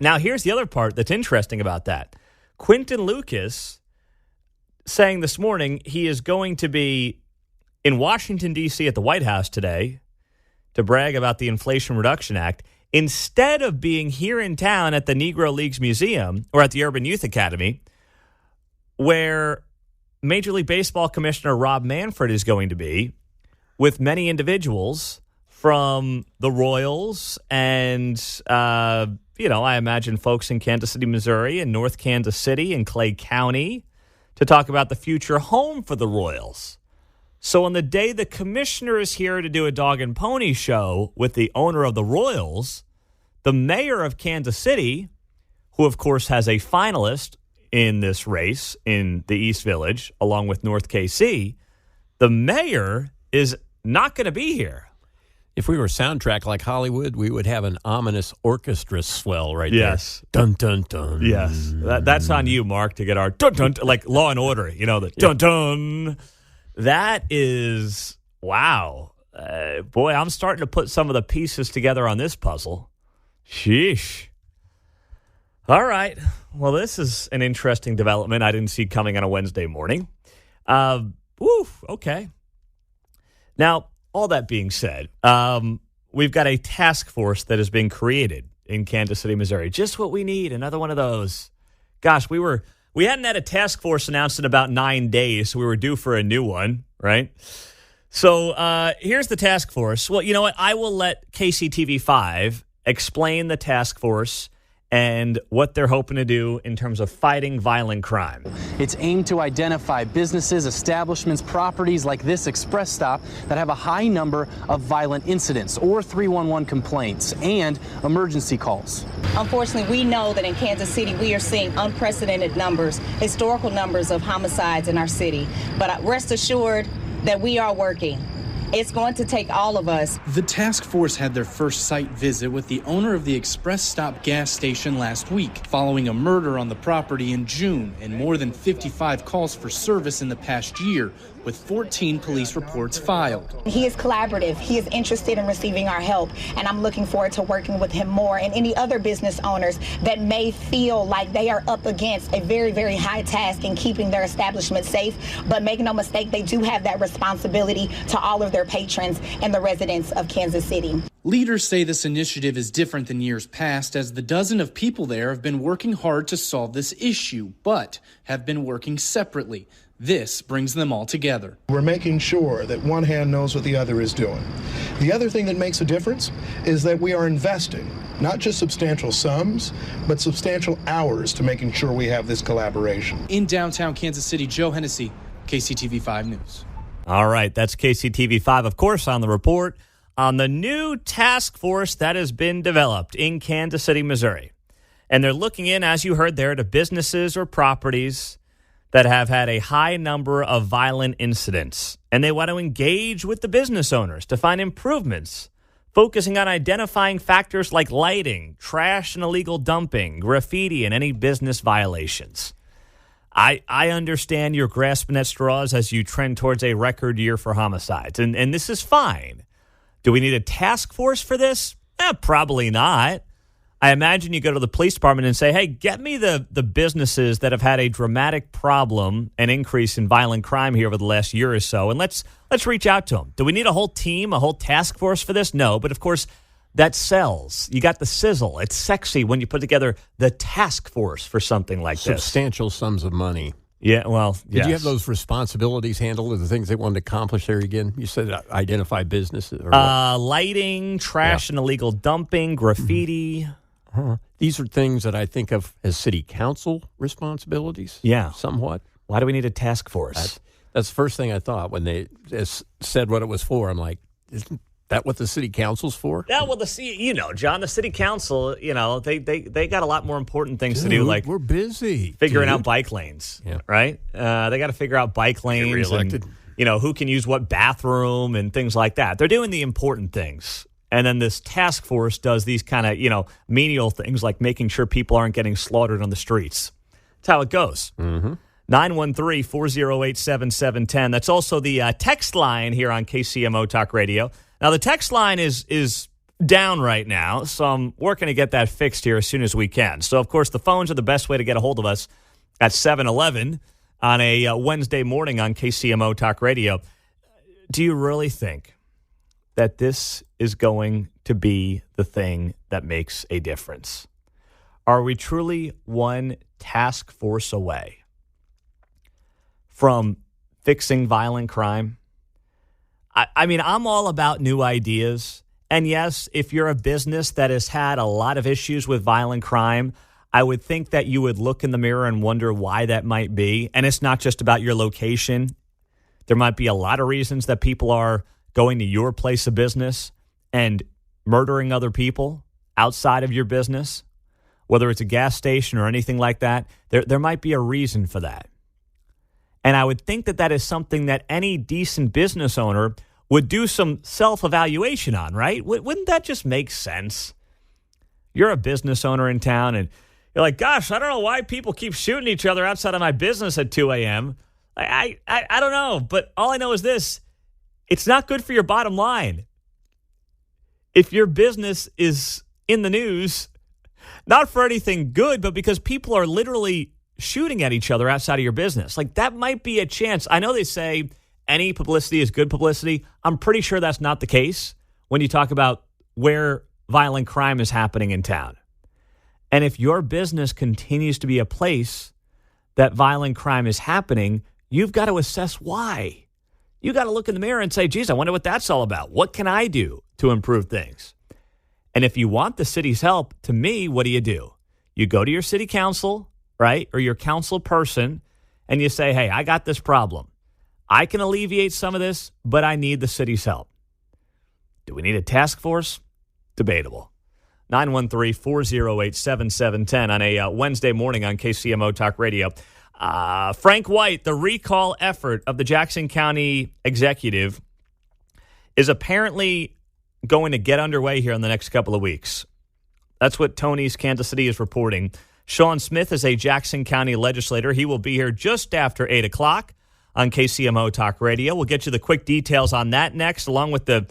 Now, here's the other part that's interesting about that. Quentin Lucas saying this morning he is going to be in Washington, D.C. at the White House today to brag about the Inflation Reduction Act instead of being here in town at the Negro Leagues Museum or at the Urban Youth Academy, where Major League Baseball Commissioner Rob Manfred is going to be with many individuals from the Royals and, I imagine folks in Kansas City, Missouri and North Kansas City and Clay County to talk about the future home for the Royals. So on the day the commissioner is here to do a dog and pony show with the owner of the Royals, the mayor of Kansas City, who of course has a finalist in this race in the East Village, along with North KC, the mayor is not going to be here. If we were soundtrack like Hollywood, we would have an ominous orchestra swell right Yes. there. Dun, dun, dun. Yes. That's on you, Mark, to get our dun, dun, like Law and Order, the dun, dun. That is, wow. Boy, I'm starting to put some of the pieces together on this puzzle. Sheesh. All right. Well, this is an interesting development I didn't see coming on a Wednesday morning. Okay. Now, all that being said, we've got a task force that has been created in Kansas City, Missouri. Just what we need, another one of those. Gosh, we hadn't had a task force announced in about 9 days, so we were due for a new one, right? So here's the task force. Well, you know what? I will let KCTV5 explain the task force and what they're hoping to do in terms of fighting violent crime. It's aimed to identify businesses, establishments, properties like this express stop that have a high number of violent incidents or 311 complaints and emergency calls. Unfortunately, we know that in Kansas City, we are seeing unprecedented numbers, historical numbers of homicides in our city. But rest assured that we are working. It's going to take all of us. The task force had their first site visit with the owner of the Express Stop gas station last week, following a murder on the property in June and more than 55 calls for service in the past year, with 14 police reports filed. He is collaborative. He is interested in receiving our help, and I'm looking forward to working with him more and any other business owners that may feel like they are up against a very, very high task in keeping their establishment safe. But make no mistake, they do have that responsibility to all of their patrons and the residents of Kansas City. Leaders say this initiative is different than years past, as the dozen of people there have been working hard to solve this issue, but have been working separately. This brings them all together. We're making sure that one hand knows what the other is doing. The other thing that makes a difference is that we are investing not just substantial sums, but substantial hours to making sure we have this collaboration. In downtown Kansas City, Joe Hennessy, KCTV5 News. All right, that's KCTV5, of course, on the report on the new task force that has been developed in Kansas City, Missouri. And they're looking in, as you heard there, to businesses or properties that have had a high number of violent incidents. And they want to engage with the business owners to find improvements, focusing on identifying factors like lighting, trash and illegal dumping, graffiti, and any business violations. I understand you're grasping at straws as you trend towards a record year for homicides, and this is fine. Do we need a task force for this? Probably not. I imagine you go to the police department and say, hey, get me the businesses that have had a dramatic problem and increase in violent crime here over the last year or so, and let's reach out to them. Do we need a whole team, a whole task force for this? No, but of course, that sells. You got the sizzle. It's sexy when you put together the task force for something like this. Substantial sums of money. Yeah, well, Did you have those responsibilities handled, or the things they wanted to accomplish there again? You said identify businesses. Or lighting, trash and illegal dumping, graffiti. These are things that I think of as city council responsibilities. Yeah. Somewhat. Why do we need a task force? That's the first thing I thought when they said what it was for. I'm like, isn't that what the city council's for? Yeah, well, John, the city council, they got a lot more important things to do. Like we're busy figuring out bike lanes, right? They got to figure out bike lanes. Reelected. And, who can use what bathroom and things like that. They're doing the important things. And then this task force does these kind of, menial things like making sure people aren't getting slaughtered on the streets. That's how it goes. 913-408-7710. That's also the text line here on KCMO Talk Radio. Now, the text line is down right now, so I'm working to get that fixed here as soon as we can. So, of course, the phones are the best way to get a hold of us at 7-11 on a Wednesday morning on KCMO Talk Radio. Do you really think that this is going to be the thing that makes a difference? Are we truly one task force away from fixing violent crime? I mean, I'm all about new ideas. And yes, if you're a business that has had a lot of issues with violent crime, I would think that you would look in the mirror and wonder why that might be. And it's not just about your location. There might be a lot of reasons that people are going to your place of business and murdering other people outside of your business, whether it's a gas station or anything like that. There might be a reason for that. And I would think that that is something that any decent business owner would do some self-evaluation on, right? Wouldn't that just make sense? You're a business owner in town, and you're like, gosh, I don't know why people keep shooting each other outside of my business at 2 a.m. I don't know, but all I know is this. It's not good for your bottom line. If your business is in the news, not for anything good, but because people are literally shooting at each other outside of your business, like that might be a chance. I know they say any publicity is good publicity. I'm pretty sure that's not the case when you talk about where violent crime is happening in town. And if your business continues to be a place that violent crime is happening, you've got to assess why. You got to look in the mirror and say, geez, I wonder what that's all about. What can I do to improve things? And if you want the city's help, to me, what do? You go to your city council, right, or your council person, and you say, hey, I got this problem. I can alleviate some of this, but I need the city's help. Do we need a task force? Debatable. 913-408-7710 on a Wednesday morning on KCMO Talk Radio. Frank White, the recall effort of the Jackson County executive, is apparently going to get underway here in the next couple of weeks. That's what Tony's Kansas City is reporting. Sean Smith is a Jackson County legislator. He will be here just after 8 o'clock on KCMO Talk Radio. We'll get you the quick details on that next, along with the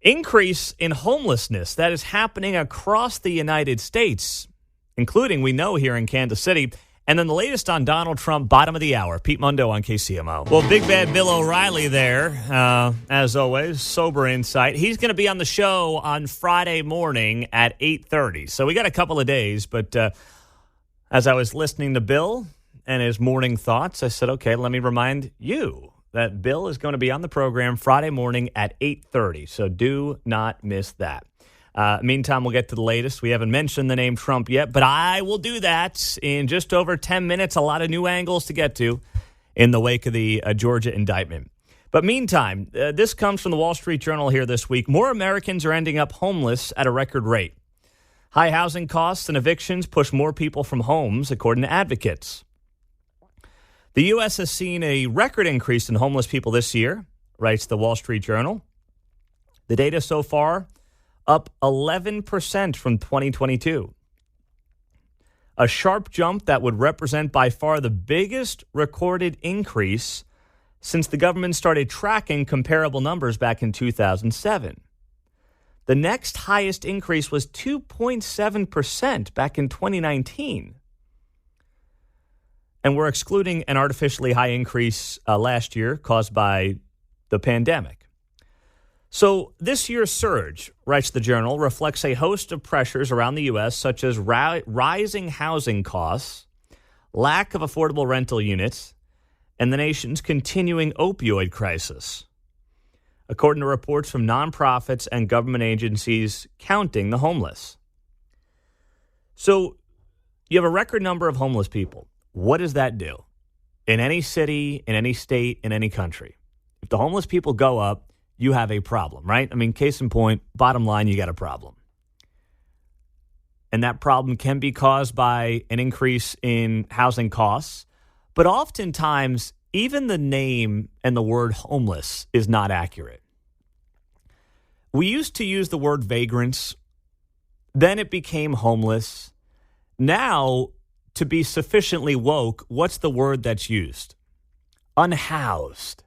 increase in homelessness that is happening across the United States, including, we know, here in Kansas City. And then the latest on Donald Trump, bottom of the hour. Pete Mundo on KCMO. Well, Big Bad Bill O'Reilly there, as always, sober insight. He's going to be on the show on Friday morning at 8:30. So we got a couple of days, but as I was listening to Bill and his morning thoughts, I said, okay, let me remind you that Bill is going to be on the program Friday morning at 8:30. So do not miss that. Meantime, we'll get to the latest. We haven't mentioned the name Trump yet, but I will do that in just over 10 minutes. A lot of new angles to get to in the wake of the Georgia indictment. But meantime, this comes from the Wall Street Journal here this week. More Americans are ending up homeless at a record rate. High housing costs and evictions push more people from homes, according to advocates. The U.S. has seen a record increase in homeless people this year, writes the Wall Street Journal. The data so far up 11% from 2022. A sharp jump that would represent by far the biggest recorded increase since the government started tracking comparable numbers back in 2007. The next highest increase was 2.7% back in 2019. And we're excluding an artificially high increase last year caused by the pandemic. So this year's surge, writes the Journal, reflects a host of pressures around the U.S., such as rising housing costs, lack of affordable rental units, and the nation's continuing opioid crisis, according to reports from nonprofits and government agencies counting the homeless. So you have a record number of homeless people. What does that do? In any city, in any state, in any country, if the homeless people go up, you have a problem, right? I mean, case in point, bottom line, you got a problem. And that problem can be caused by an increase in housing costs. But oftentimes, even the name and the word homeless is not accurate. We used to use the word vagrants. Then it became homeless. Now, to be sufficiently woke, what's the word that's used? Unhoused.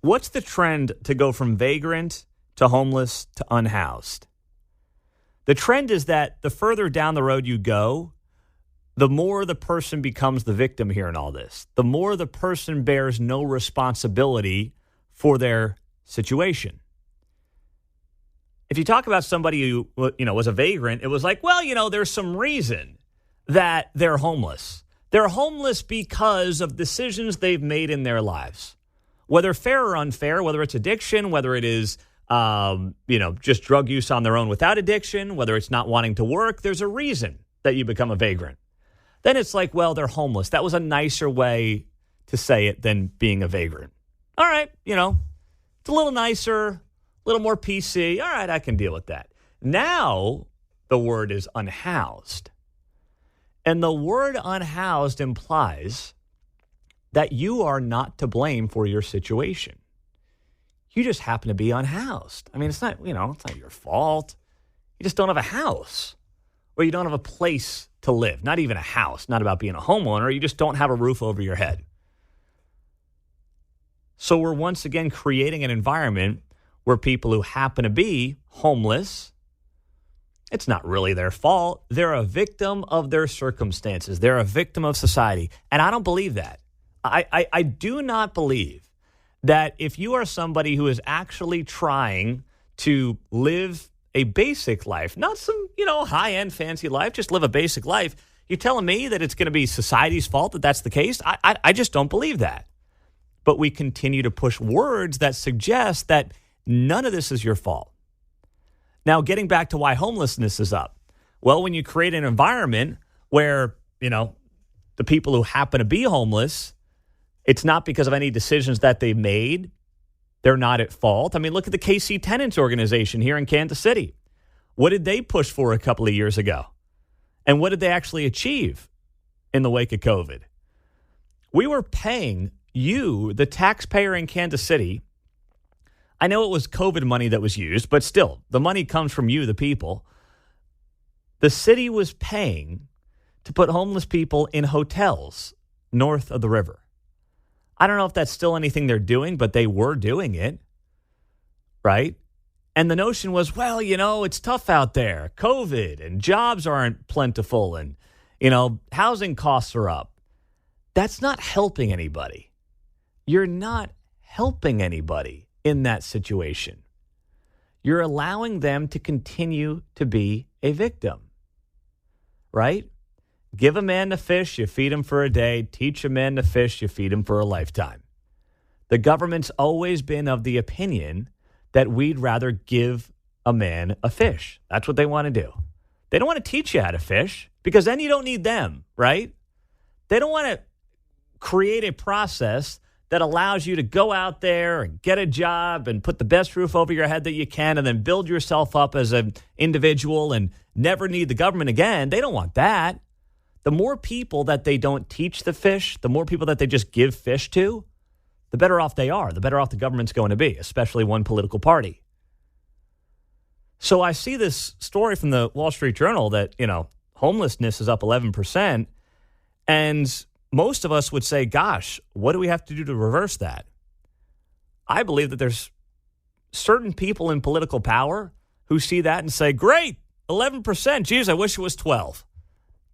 What's the trend to go from vagrant to homeless to unhoused? The trend is that the further down the road you go, the more the person becomes the victim here in all this. The more the person bears no responsibility for their situation. If you talk about somebody who, was a vagrant, it was like, well, there's some reason that they're homeless. They're homeless because of decisions they've made in their lives. Whether fair or unfair, whether it's addiction, whether it is, just drug use on their own without addiction, whether it's not wanting to work, there's a reason that you become a vagrant. Then it's like, well, they're homeless. That was a nicer way to say it than being a vagrant. All right, it's a little nicer, a little more PC. All right, I can deal with that. Now the word is unhoused. And the word unhoused implies that you are not to blame for your situation. You just happen to be unhoused. I mean, it's not your fault. You just don't have a house, or you don't have a place to live. Not even a house, not about being a homeowner. You just don't have a roof over your head. So we're once again creating an environment where people who happen to be homeless, it's not really their fault. They're a victim of their circumstances. They're a victim of society. And I don't believe that. I do not believe that if you are somebody who is actually trying to live a basic life, not some, high-end fancy life, just live a basic life, you're telling me that it's going to be society's fault that that's the case? I just don't believe that. But we continue to push words that suggest that none of this is your fault. Now, getting back to why homelessness is up. Well, when you create an environment where, the people who happen to be homeless, it's not because of any decisions that they made. They're not at fault. I mean, look at the KC Tenants Organization here in Kansas City. What did they push for a couple of years ago? And what did they actually achieve in the wake of COVID? We were paying you, the taxpayer in Kansas City. I know it was COVID money that was used, but still, the money comes from you, the people. The city was paying to put homeless people in hotels north of the river. I don't know if that's still anything they're doing, but they were doing it, right? And the notion was, well, it's tough out there. COVID and jobs aren't plentiful and, housing costs are up. That's not helping anybody. You're not helping anybody in that situation. You're allowing them to continue to be a victim, right? Give a man to fish, you feed him for a day. Teach a man to fish, you feed him for a lifetime. The government's always been of the opinion that we'd rather give a man a fish. That's what they want to do. They don't want to teach you how to fish because then you don't need them, right? They don't want to create a process that allows you to go out there and get a job and put the best roof over your head that you can and then build yourself up as an individual and never need the government again. They don't want that. The more people that they don't teach the fish, the more people that they just give fish to, the better off they are, the better off the government's going to be, especially one political party. So I see this story from the Wall Street Journal that, homelessness is up 11%. And most of us would say, gosh, what do we have to do to reverse that? I believe that there's certain people in political power who see that and say, great, 11%. Geez, I wish it was 12.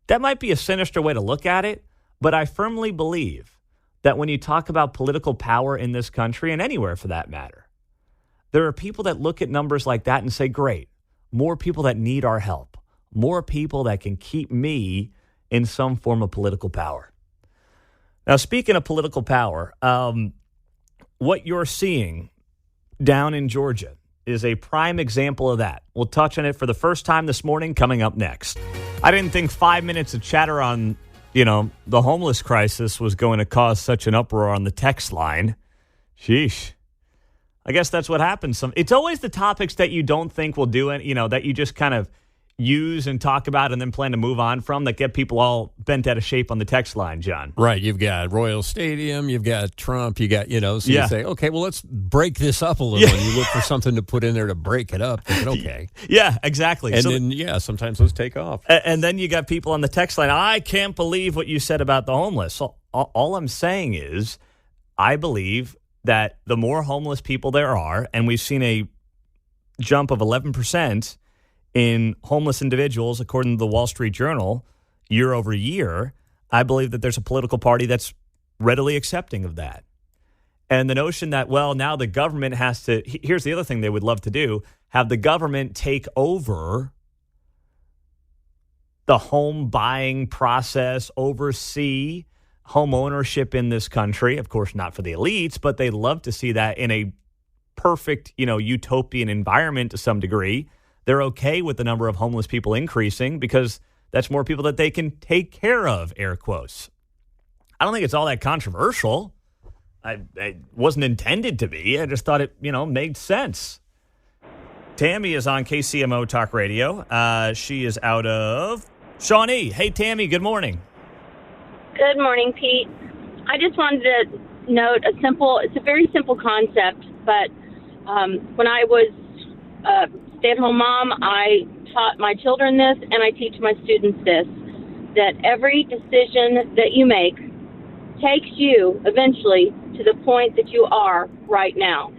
That might be a sinister way to look at it, but I firmly believe that when you talk about political power in this country, and anywhere for that matter, there are people that look at numbers like that and say, great, more people that need our help, more people that can keep me in some form of political power. Now, speaking of political power, what you're seeing down in Georgia is a prime example of that. We'll touch on it for the first time this morning, coming up next. I didn't think 5 minutes of chatter on, the homeless crisis was going to cause such an uproar on the text line. Sheesh. I guess that's what happens. It's always the topics that you don't think will do it, that you just kind of use and talk about and then plan to move on from that get people all bent out of shape on the text line, John. Right. You've got Royal Stadium, you've got Trump, you got, so you say, okay, well, let's break this up a little. And you look for something to put in there to break it up. Thinking, okay. Yeah, exactly. And then, sometimes those take off. And then you got people on the text line, I can't believe what you said about the homeless. So all I'm saying is I believe that the more homeless people there are, and we've seen a jump of 11% in homeless individuals, according to the Wall Street Journal, year over year, I believe that there's a political party that's readily accepting of that. And the notion that, now the government has to, here's the other thing they would love to do, have the government take over the home buying process, oversee home ownership in this country. Of course, not for the elites, but they'd love to see that in a perfect, utopian environment to some degree. They're okay with the number of homeless people increasing because that's more people that they can take care of, air quotes. I don't think it's all that controversial. I wasn't intended to be. I just thought it, made sense. Tammy is on KCMO Talk Radio. She is out of Shawnee. Hey, Tammy, good morning. Good morning, Pete. I just wanted to note it's a very simple concept, but when I was stay-at-home mom, I taught my children this, and I teach my students this, that every decision that you make takes you eventually to the point that you are right now.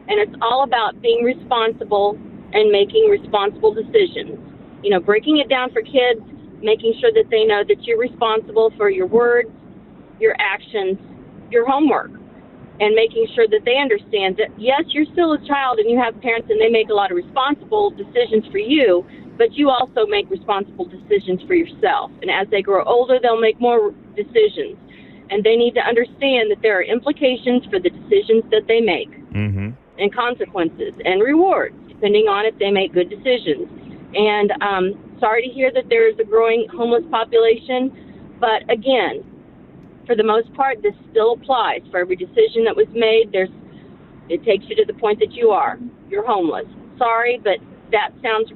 And it's all about being responsible and making responsible decisions. Breaking it down for kids, making sure that they know that you're responsible for your words, your actions, your homework. And making sure that they understand that, yes, you're still a child and you have parents and they make a lot of responsible decisions for you, but you also make responsible decisions for yourself. And as they grow older, they'll make more decisions. And they need to understand that there are implications for the decisions that they make, and consequences and rewards, depending on if they make good decisions. And sorry to hear that there is a growing homeless population, but again, for the most part, this still applies. For every decision that was made, it takes you to the point that you're homeless. Sorry, but that sounds,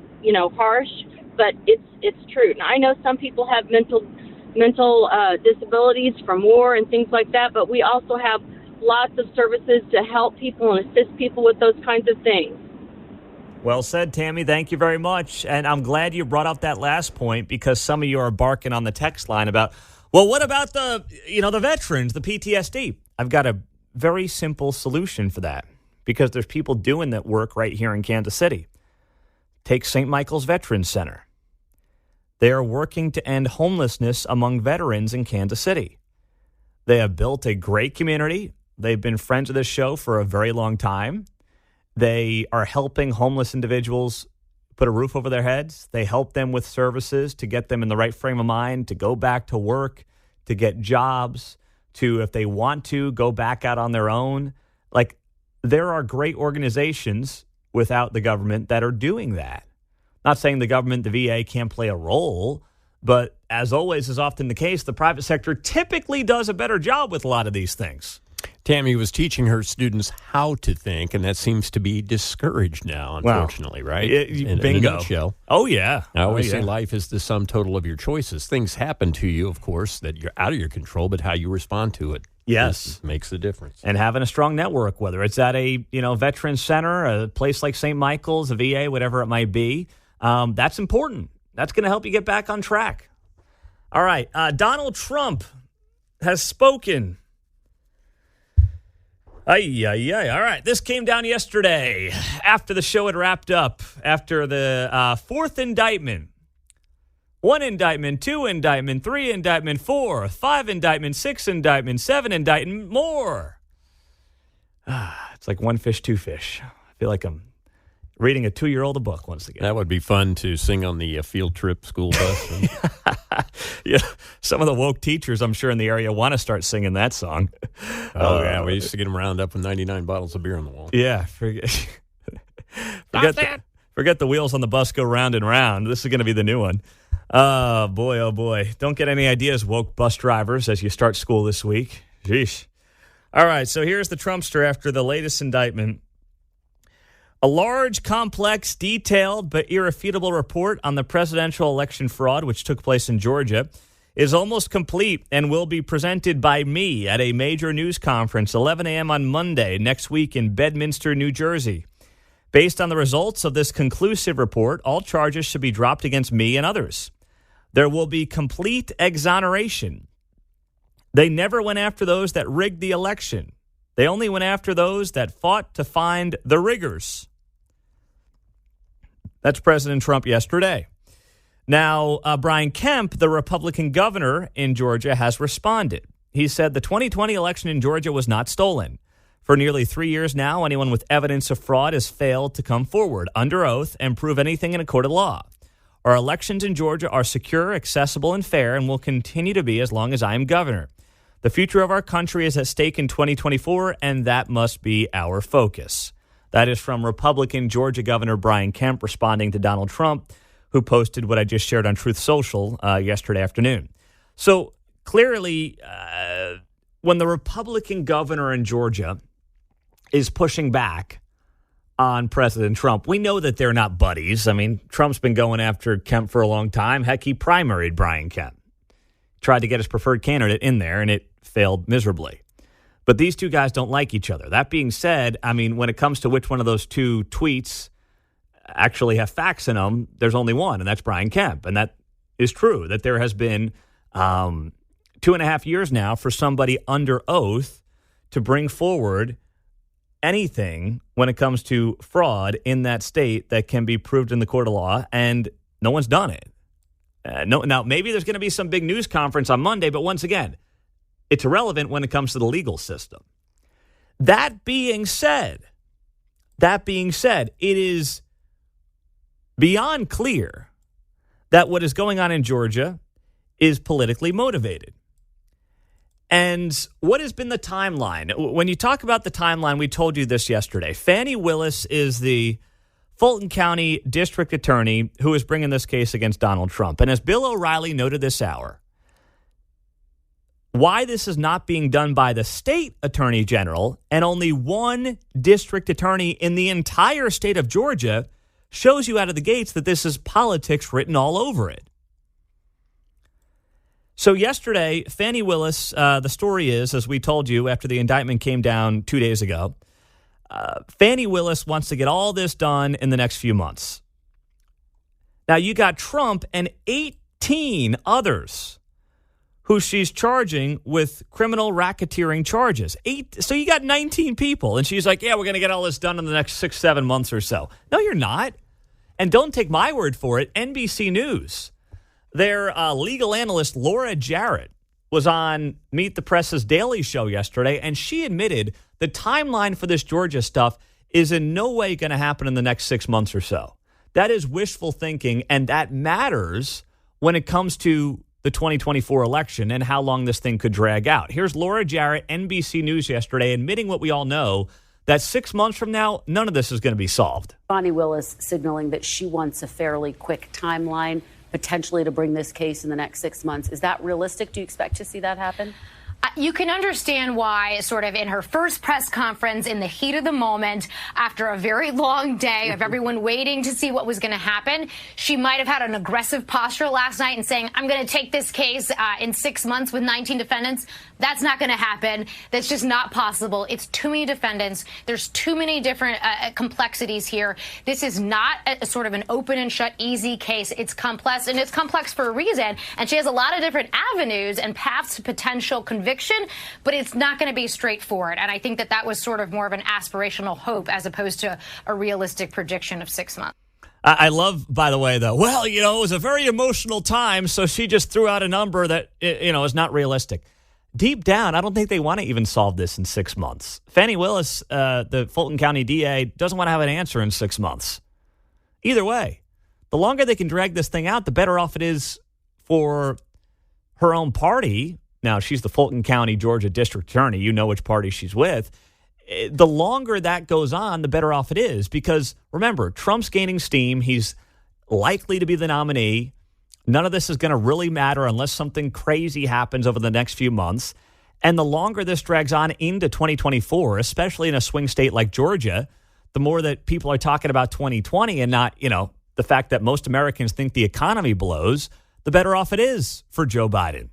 harsh, but it's true. And I know some people have mental disabilities from war and things like that, but we also have lots of services to help people and assist people with those kinds of things. Well said, Tammy. Thank you very much. And I'm glad you brought up that last point because some of you are barking on the text line about, well, what about the veterans, the PTSD? I've got a very simple solution for that because there's people doing that work right here in Kansas City. Take St. Michael's Veterans Center. They are working to end homelessness among veterans in Kansas City. They have built a great community. They've been friends of this show for a very long time. They are helping homeless individuals put a roof over their heads. They help them with services to get them in the right frame of mind, to go back to work, to get jobs, to, if they want to, go back out on their own. Like, there are great organizations without the government that are doing that. Not saying the government, the VA, can't play a role, but as always is often the case, the private sector typically does a better job with a lot of these things. Tammy was teaching her students how to think, and that seems to be discouraged now, unfortunately, right? Bingo. In a nutshell. Oh, yeah. I always say life is the sum total of your choices. Things happen to you, of course, that you're out of your control, but how you respond to it Yes. It makes a difference. And having a strong network, whether it's at a veteran center, a place like St. Michael's, a VA, whatever it might be, that's important. That's going to help you get back on track. All right. Donald Trump has spoken. All right. This came down yesterday after the show had wrapped up, after the fourth indictment. 1 indictment, 2 indictment, 3 indictment, 4, 5 indictment, 6 indictment, 7 indictment, more. It's like one fish, two fish. I feel like I'm reading a 2-year-old a book once again. That would be fun to sing on the field trip school bus. Yeah, some of the woke teachers, I'm sure, in the area want to start singing that song. Yeah, we used to get them round up with 99 bottles of beer on the wall. Yeah, forget the wheels on the bus go round and round. This is going to be the new one. Oh, boy. Don't get any ideas, woke bus drivers, as you start school this week. Sheesh. All right, so here's the Trumpster after the latest indictment. A large, complex, detailed, but irrefutable report on the presidential election fraud, which took place in Georgia, is almost complete and will be presented by me at a major news conference, 11 a.m. on Monday next week in Bedminster, New Jersey. Based on the results of this conclusive report, all charges should be dropped against me and others. There will be complete exoneration. They never went after those that rigged the election. They only went after those that fought to find the riggers. That's President Trump yesterday. Now, Brian Kemp, the Republican governor in Georgia, has responded. He said the 2020 election in Georgia was not stolen. For nearly 3 years now, anyone with evidence of fraud has failed to come forward under oath and prove anything in a court of law. Our elections in Georgia are secure, accessible, and fair, and will continue to be as long as I am governor. The future of our country is at stake in 2024, and that must be our focus. That is from Republican Georgia Governor Brian Kemp responding to Donald Trump, who posted what I just shared on Truth Social yesterday afternoon. So clearly, when the Republican governor in Georgia is pushing back on President Trump, we know that they're not buddies. I mean, Trump's been going after Kemp for a long time. Heck, he primaried Brian Kemp. Tried to get his preferred candidate in there, and it failed miserably. But these two guys don't like each other. That being said, I mean, when it comes to which one of those two tweets actually have facts in them, there's only one, and that's Brian Kemp. And that is true, that there has been 2.5 years now for somebody under oath to bring forward anything when it comes to fraud in that state that can be proved in the court of law, and no one's done it. Now, maybe there's going to be some big news conference on Monday, but once again, it's irrelevant when it comes to the legal system. That being said, it is beyond clear that what is going on in Georgia is politically motivated. And what has been the timeline? When you talk about the timeline, we told you this yesterday. Fani Willis is the Fulton County District Attorney who is bringing this case against Donald Trump. And as Bill O'Reilly noted this hour, why this is not being done by the state attorney general and only one district attorney in the entire state of Georgia shows you out of the gates that this is politics written all over it. So yesterday, Fani Willis, the story is, as we told you after the indictment came down 2 days ago, Fani Willis wants to get all this done in the next few months. Now, you got Trump and 18 others who she's charging with criminal racketeering charges. So you got 19 people, and she's like, yeah, we're going to get all this done in the next 6-7 months or so. No, you're not. And don't take my word for it. NBC News, their legal analyst Laura Jarrett was on Meet the Press's Daily Show yesterday, and she admitted the timeline for this Georgia stuff is in no way going to happen in the next 6 months or so. That is wishful thinking, and that matters when it comes to the 2024 election and how long this thing could drag out. Here's Laura Jarrett, NBC News yesterday, admitting what we all know, that 6 months from now, none of this is going to be solved. Fani Willis signaling that she wants a fairly quick timeline, potentially to bring this case in the next 6 months. Is that realistic? Do you expect to see that happen? You can understand why, sort of in her first press conference, in the heat of the moment, after a very long day of everyone waiting to see what was going to happen, she might have had an aggressive posture last night and saying, I'm going to take this case in 6 months with 19 defendants. That's not going to happen. That's just not possible. It's too many defendants. There's too many different complexities here. This is not a sort of an open and shut, easy case. It's complex, and it's complex for a reason. And she has a lot of different avenues and paths to potential conviction, but it's not going to be straightforward. And I think that was sort of more of an aspirational hope as opposed to a realistic prediction of 6 months. I love, by the way, though, well, it was a very emotional time, so she just threw out a number that, is not realistic. Deep down, I don't think they want to even solve this in 6 months. Fannie Willis, the Fulton County DA, doesn't want to have an answer in 6 months. Either way, the longer they can drag this thing out, the better off it is for her own party. Now, she's the Fulton County, Georgia District Attorney. You know which party she's with. The longer that goes on, the better off it is. Because, remember, Trump's gaining steam. He's likely to be the nominee. None of this is going to really matter unless something crazy happens over the next few months. And the longer this drags on into 2024, especially in a swing state like Georgia, the more that people are talking about 2020 and not, the fact that most Americans think the economy blows, the better off it is for Joe Biden.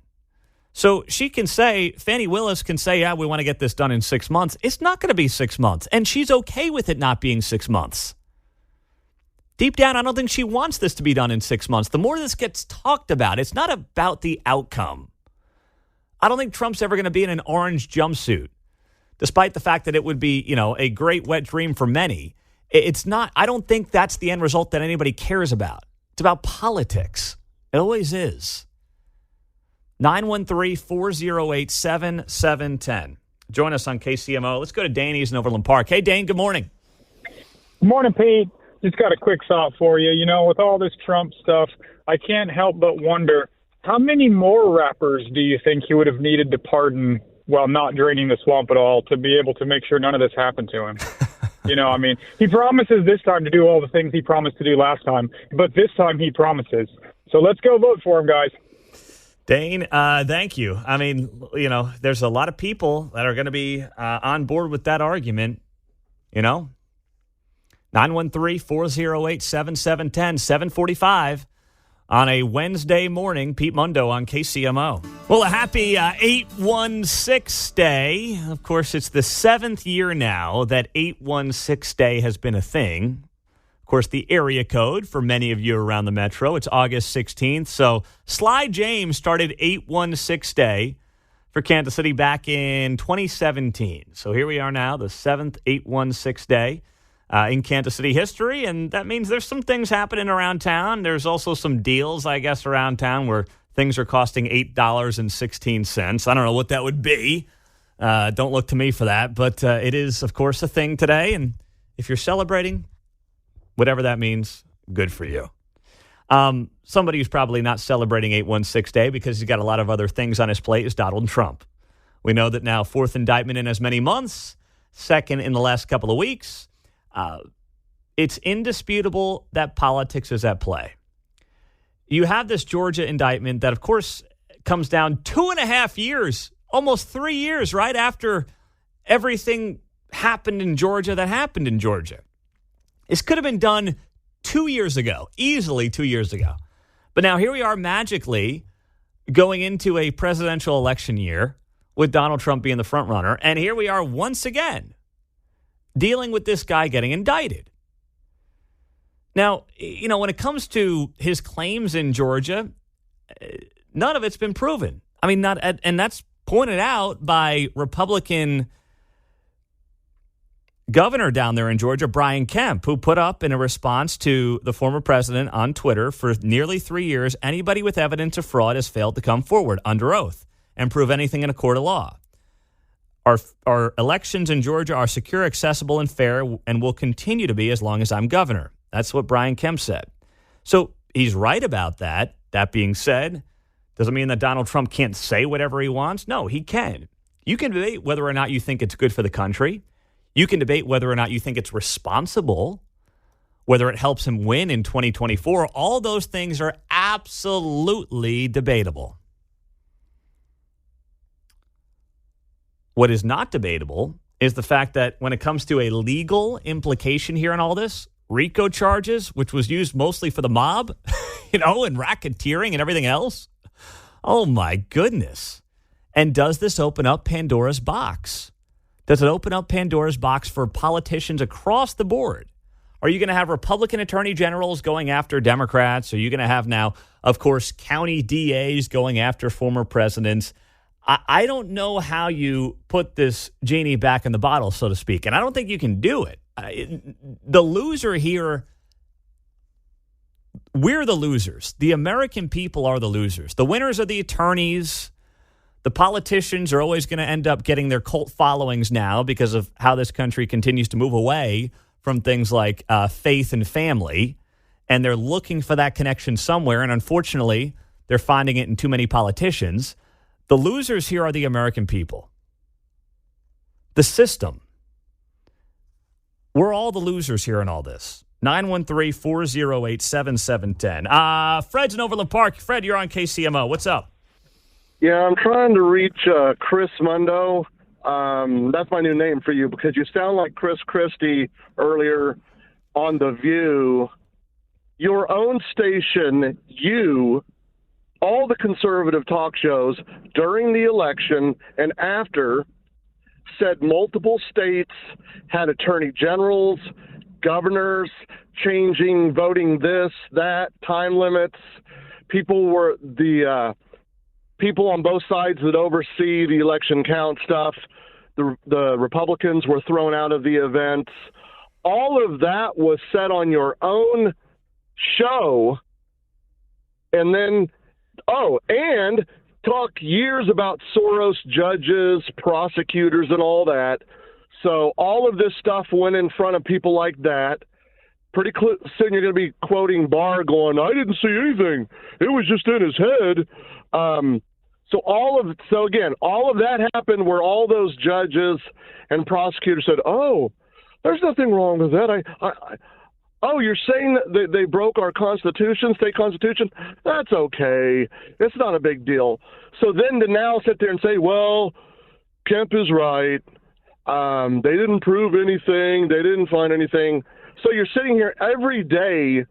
So she can say, Fannie Willis can say, yeah, we want to get this done in 6 months. It's not going to be 6 months. And she's okay with it not being 6 months. Deep down, I don't think she wants this to be done in 6 months. The more this gets talked about, it's not about the outcome. I don't think Trump's ever going to be in an orange jumpsuit, despite the fact that it would be, a great wet dream for many. It's not. I don't think that's the end result that anybody cares about. It's about politics. It always is. 913-408-7710. Join us on KCMO. Let's go to Danny's in Overland Park. Hey, Dane, good morning. Good morning, Pete. Just got a quick thought for you. With all this Trump stuff, I can't help but wonder, how many more rappers do you think he would have needed to pardon while not draining the swamp at all to be able to make sure none of this happened to him? He promises this time to do all the things he promised to do last time, but this time he promises. So let's go vote for him, guys. Dane, thank you. There's a lot of people that are going to be on board with that argument, 913-408-7710, 745 on a Wednesday morning. Pete Mundo on KCMO. Well, a happy 816 Day. Of course, it's the 7th year now that 816 Day has been a thing. Of course, the area code for many of you around the metro, it's August 16th. So Sly James started 816 Day for Kansas City back in 2017. So here we are now, the 7th 816 Day. In Kansas City history, and that means there's some things happening around town. There's also some deals, I guess, around town where things are costing $8.16. I don't know what that would be. Don't look to me for that, but it is, of course, a thing today, and if you're celebrating, whatever that means, good for you. Somebody who's probably not celebrating 816 Day because he's got a lot of other things on his plate is Donald Trump. We know that now, 4th indictment in as many months, 2nd in the last couple of weeks. It's indisputable that politics is at play. You have this Georgia indictment that, of course, comes down 2.5 years, almost 3 years, right after everything happened in Georgia that happened in Georgia. This could have been done 2 years ago, easily 2 years ago. But now here we are magically going into a presidential election year with Donald Trump being the front runner. And here we are once again dealing with this guy getting indicted. Now, when it comes to his claims in Georgia, none of it's been proven. And that's pointed out by Republican governor down there in Georgia, Brian Kemp, who put up in a response to the former president on Twitter, for nearly 3 years, anybody with evidence of fraud has failed to come forward under oath and prove anything in a court of law. Our elections in Georgia are secure, accessible, and fair, and will continue to be as long as I'm governor. That's what Brian Kemp said. So he's right about that. That being said, doesn't mean that Donald Trump can't say whatever he wants. No, he can. You can debate whether or not you think it's good for the country. You can debate whether or not you think it's responsible, whether it helps him win in 2024. All those things are absolutely debatable. What is not debatable is the fact that when it comes to a legal implication here in all this, RICO charges, which was used mostly for the mob, and racketeering and everything else. Oh, my goodness. And does this open up Pandora's box? Does it open up Pandora's box for politicians across the board? Are you going to have Republican attorney generals going after Democrats? Are you going to have now, of course, county DAs going after former presidents? I don't know how you put this genie back in the bottle, so to speak, and I don't think you can do it. The loser here, we're the losers. The American people are the losers. The winners are the attorneys. The politicians are always going to end up getting their cult followings now because of how this country continues to move away from things like faith and family, and they're looking for that connection somewhere, and unfortunately, they're finding it in too many politicians. The losers here are the American people. The system. We're all the losers here in all this. 913-408-7710. Fred's in Overland Park. Fred, you're on KCMO. What's up? Yeah, I'm trying to reach Chris Mundo. That's my new name for you because you sound like Chris Christie earlier on The View. Your own station, all the conservative talk shows during the election and after said multiple states had attorney generals, governors changing, voting this, that, time limits. People were the people on both sides that oversee the election count stuff. The Republicans were thrown out of the events. All of that was said on your own show. And then, and talk years about Soros judges, prosecutors, and all that. So all of this stuff went in front of people like that. Pretty soon you're going to be quoting Barr going, I didn't see anything. It was just in his head. So again, all of that happened where all those judges and prosecutors said, oh, there's nothing wrong with that. You're saying that they broke our Constitution, state Constitution? That's okay. It's not a big deal. So then to now sit there and say, well, Kemp is right. They didn't prove anything. They didn't find anything. So you're sitting here every day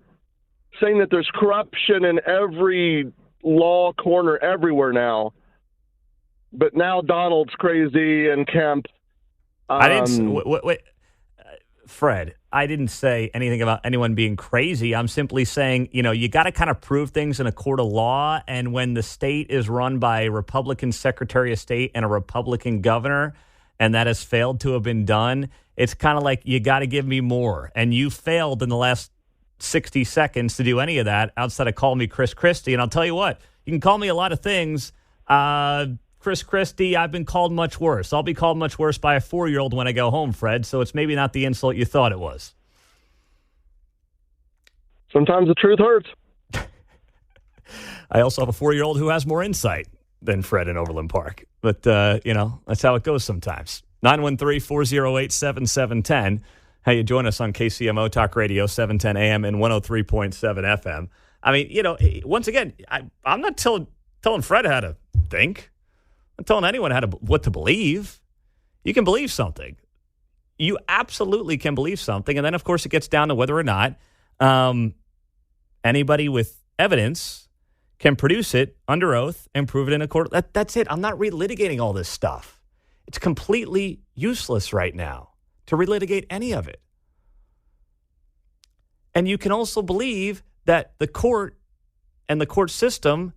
saying that there's corruption in every law corner everywhere now. But now Donald's crazy and Kemp. I didn't. Wait. Fred, I didn't say anything about anyone being crazy. I'm simply saying, you got to kind of prove things in a court of law. And when the state is run by a Republican Secretary of State and a Republican governor, and that has failed to have been done, it's kind of like you got to give me more. And you failed in the last 60 seconds to do any of that outside of call me Chris Christie. And I'll tell you what, you can call me a lot of things. Chris Christie, I've been called much worse. I'll be called much worse by a 4-year-old when I go home, Fred, so it's maybe not the insult you thought it was. Sometimes the truth hurts. I also have a 4-year-old who has more insight than Fred in Overland Park. But, that's how it goes sometimes. 913-408-7710. How you join us on KCMO Talk Radio, 710 AM and 103.7 FM. I mean, once again, I'm not telling Fred how to think. I'm telling anyone what to believe. You can believe something. You absolutely can believe something. And then, of course, it gets down to whether or not anybody with evidence can produce it under oath and prove it in a court. That's it. I'm not relitigating all this stuff. It's completely useless right now to relitigate any of it. And you can also believe that the court and the court system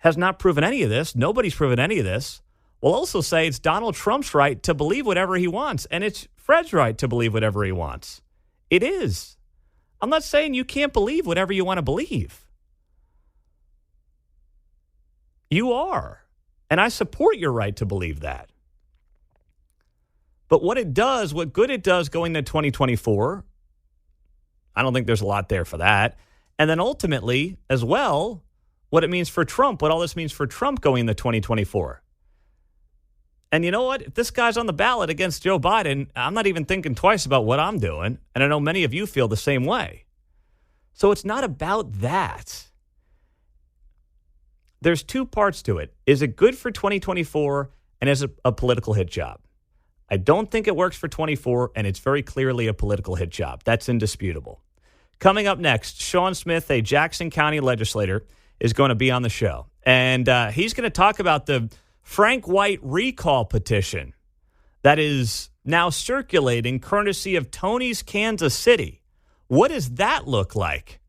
has not proven any of this. Nobody's proven any of this. We'll also say it's Donald Trump's right to believe whatever he wants, and it's Fred's right to believe whatever he wants. It is. I'm not saying you can't believe whatever you want to believe. You are. And I support your right to believe that. But what good it does going to 2024, I don't think there's a lot there for that. And then ultimately, as well, what it means for Trump, what all this means for Trump going into 2024. And you know what? If this guy's on the ballot against Joe Biden, I'm not even thinking twice about what I'm doing. And I know many of you feel the same way. So it's not about that. There's two parts to it. Is it good for 2024? and is a political hit job. I don't think it works for 24, and it's very clearly a political hit job. That's indisputable. Coming up next, Sean Smith, a Jackson County legislator, is going to be on the show. And he's going to talk about the Frank White recall petition that is now circulating courtesy of Tony's Kansas City. What does that look like?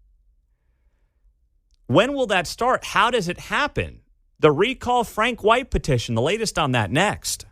When will that start? How does it happen? The recall Frank White petition, the latest on that next.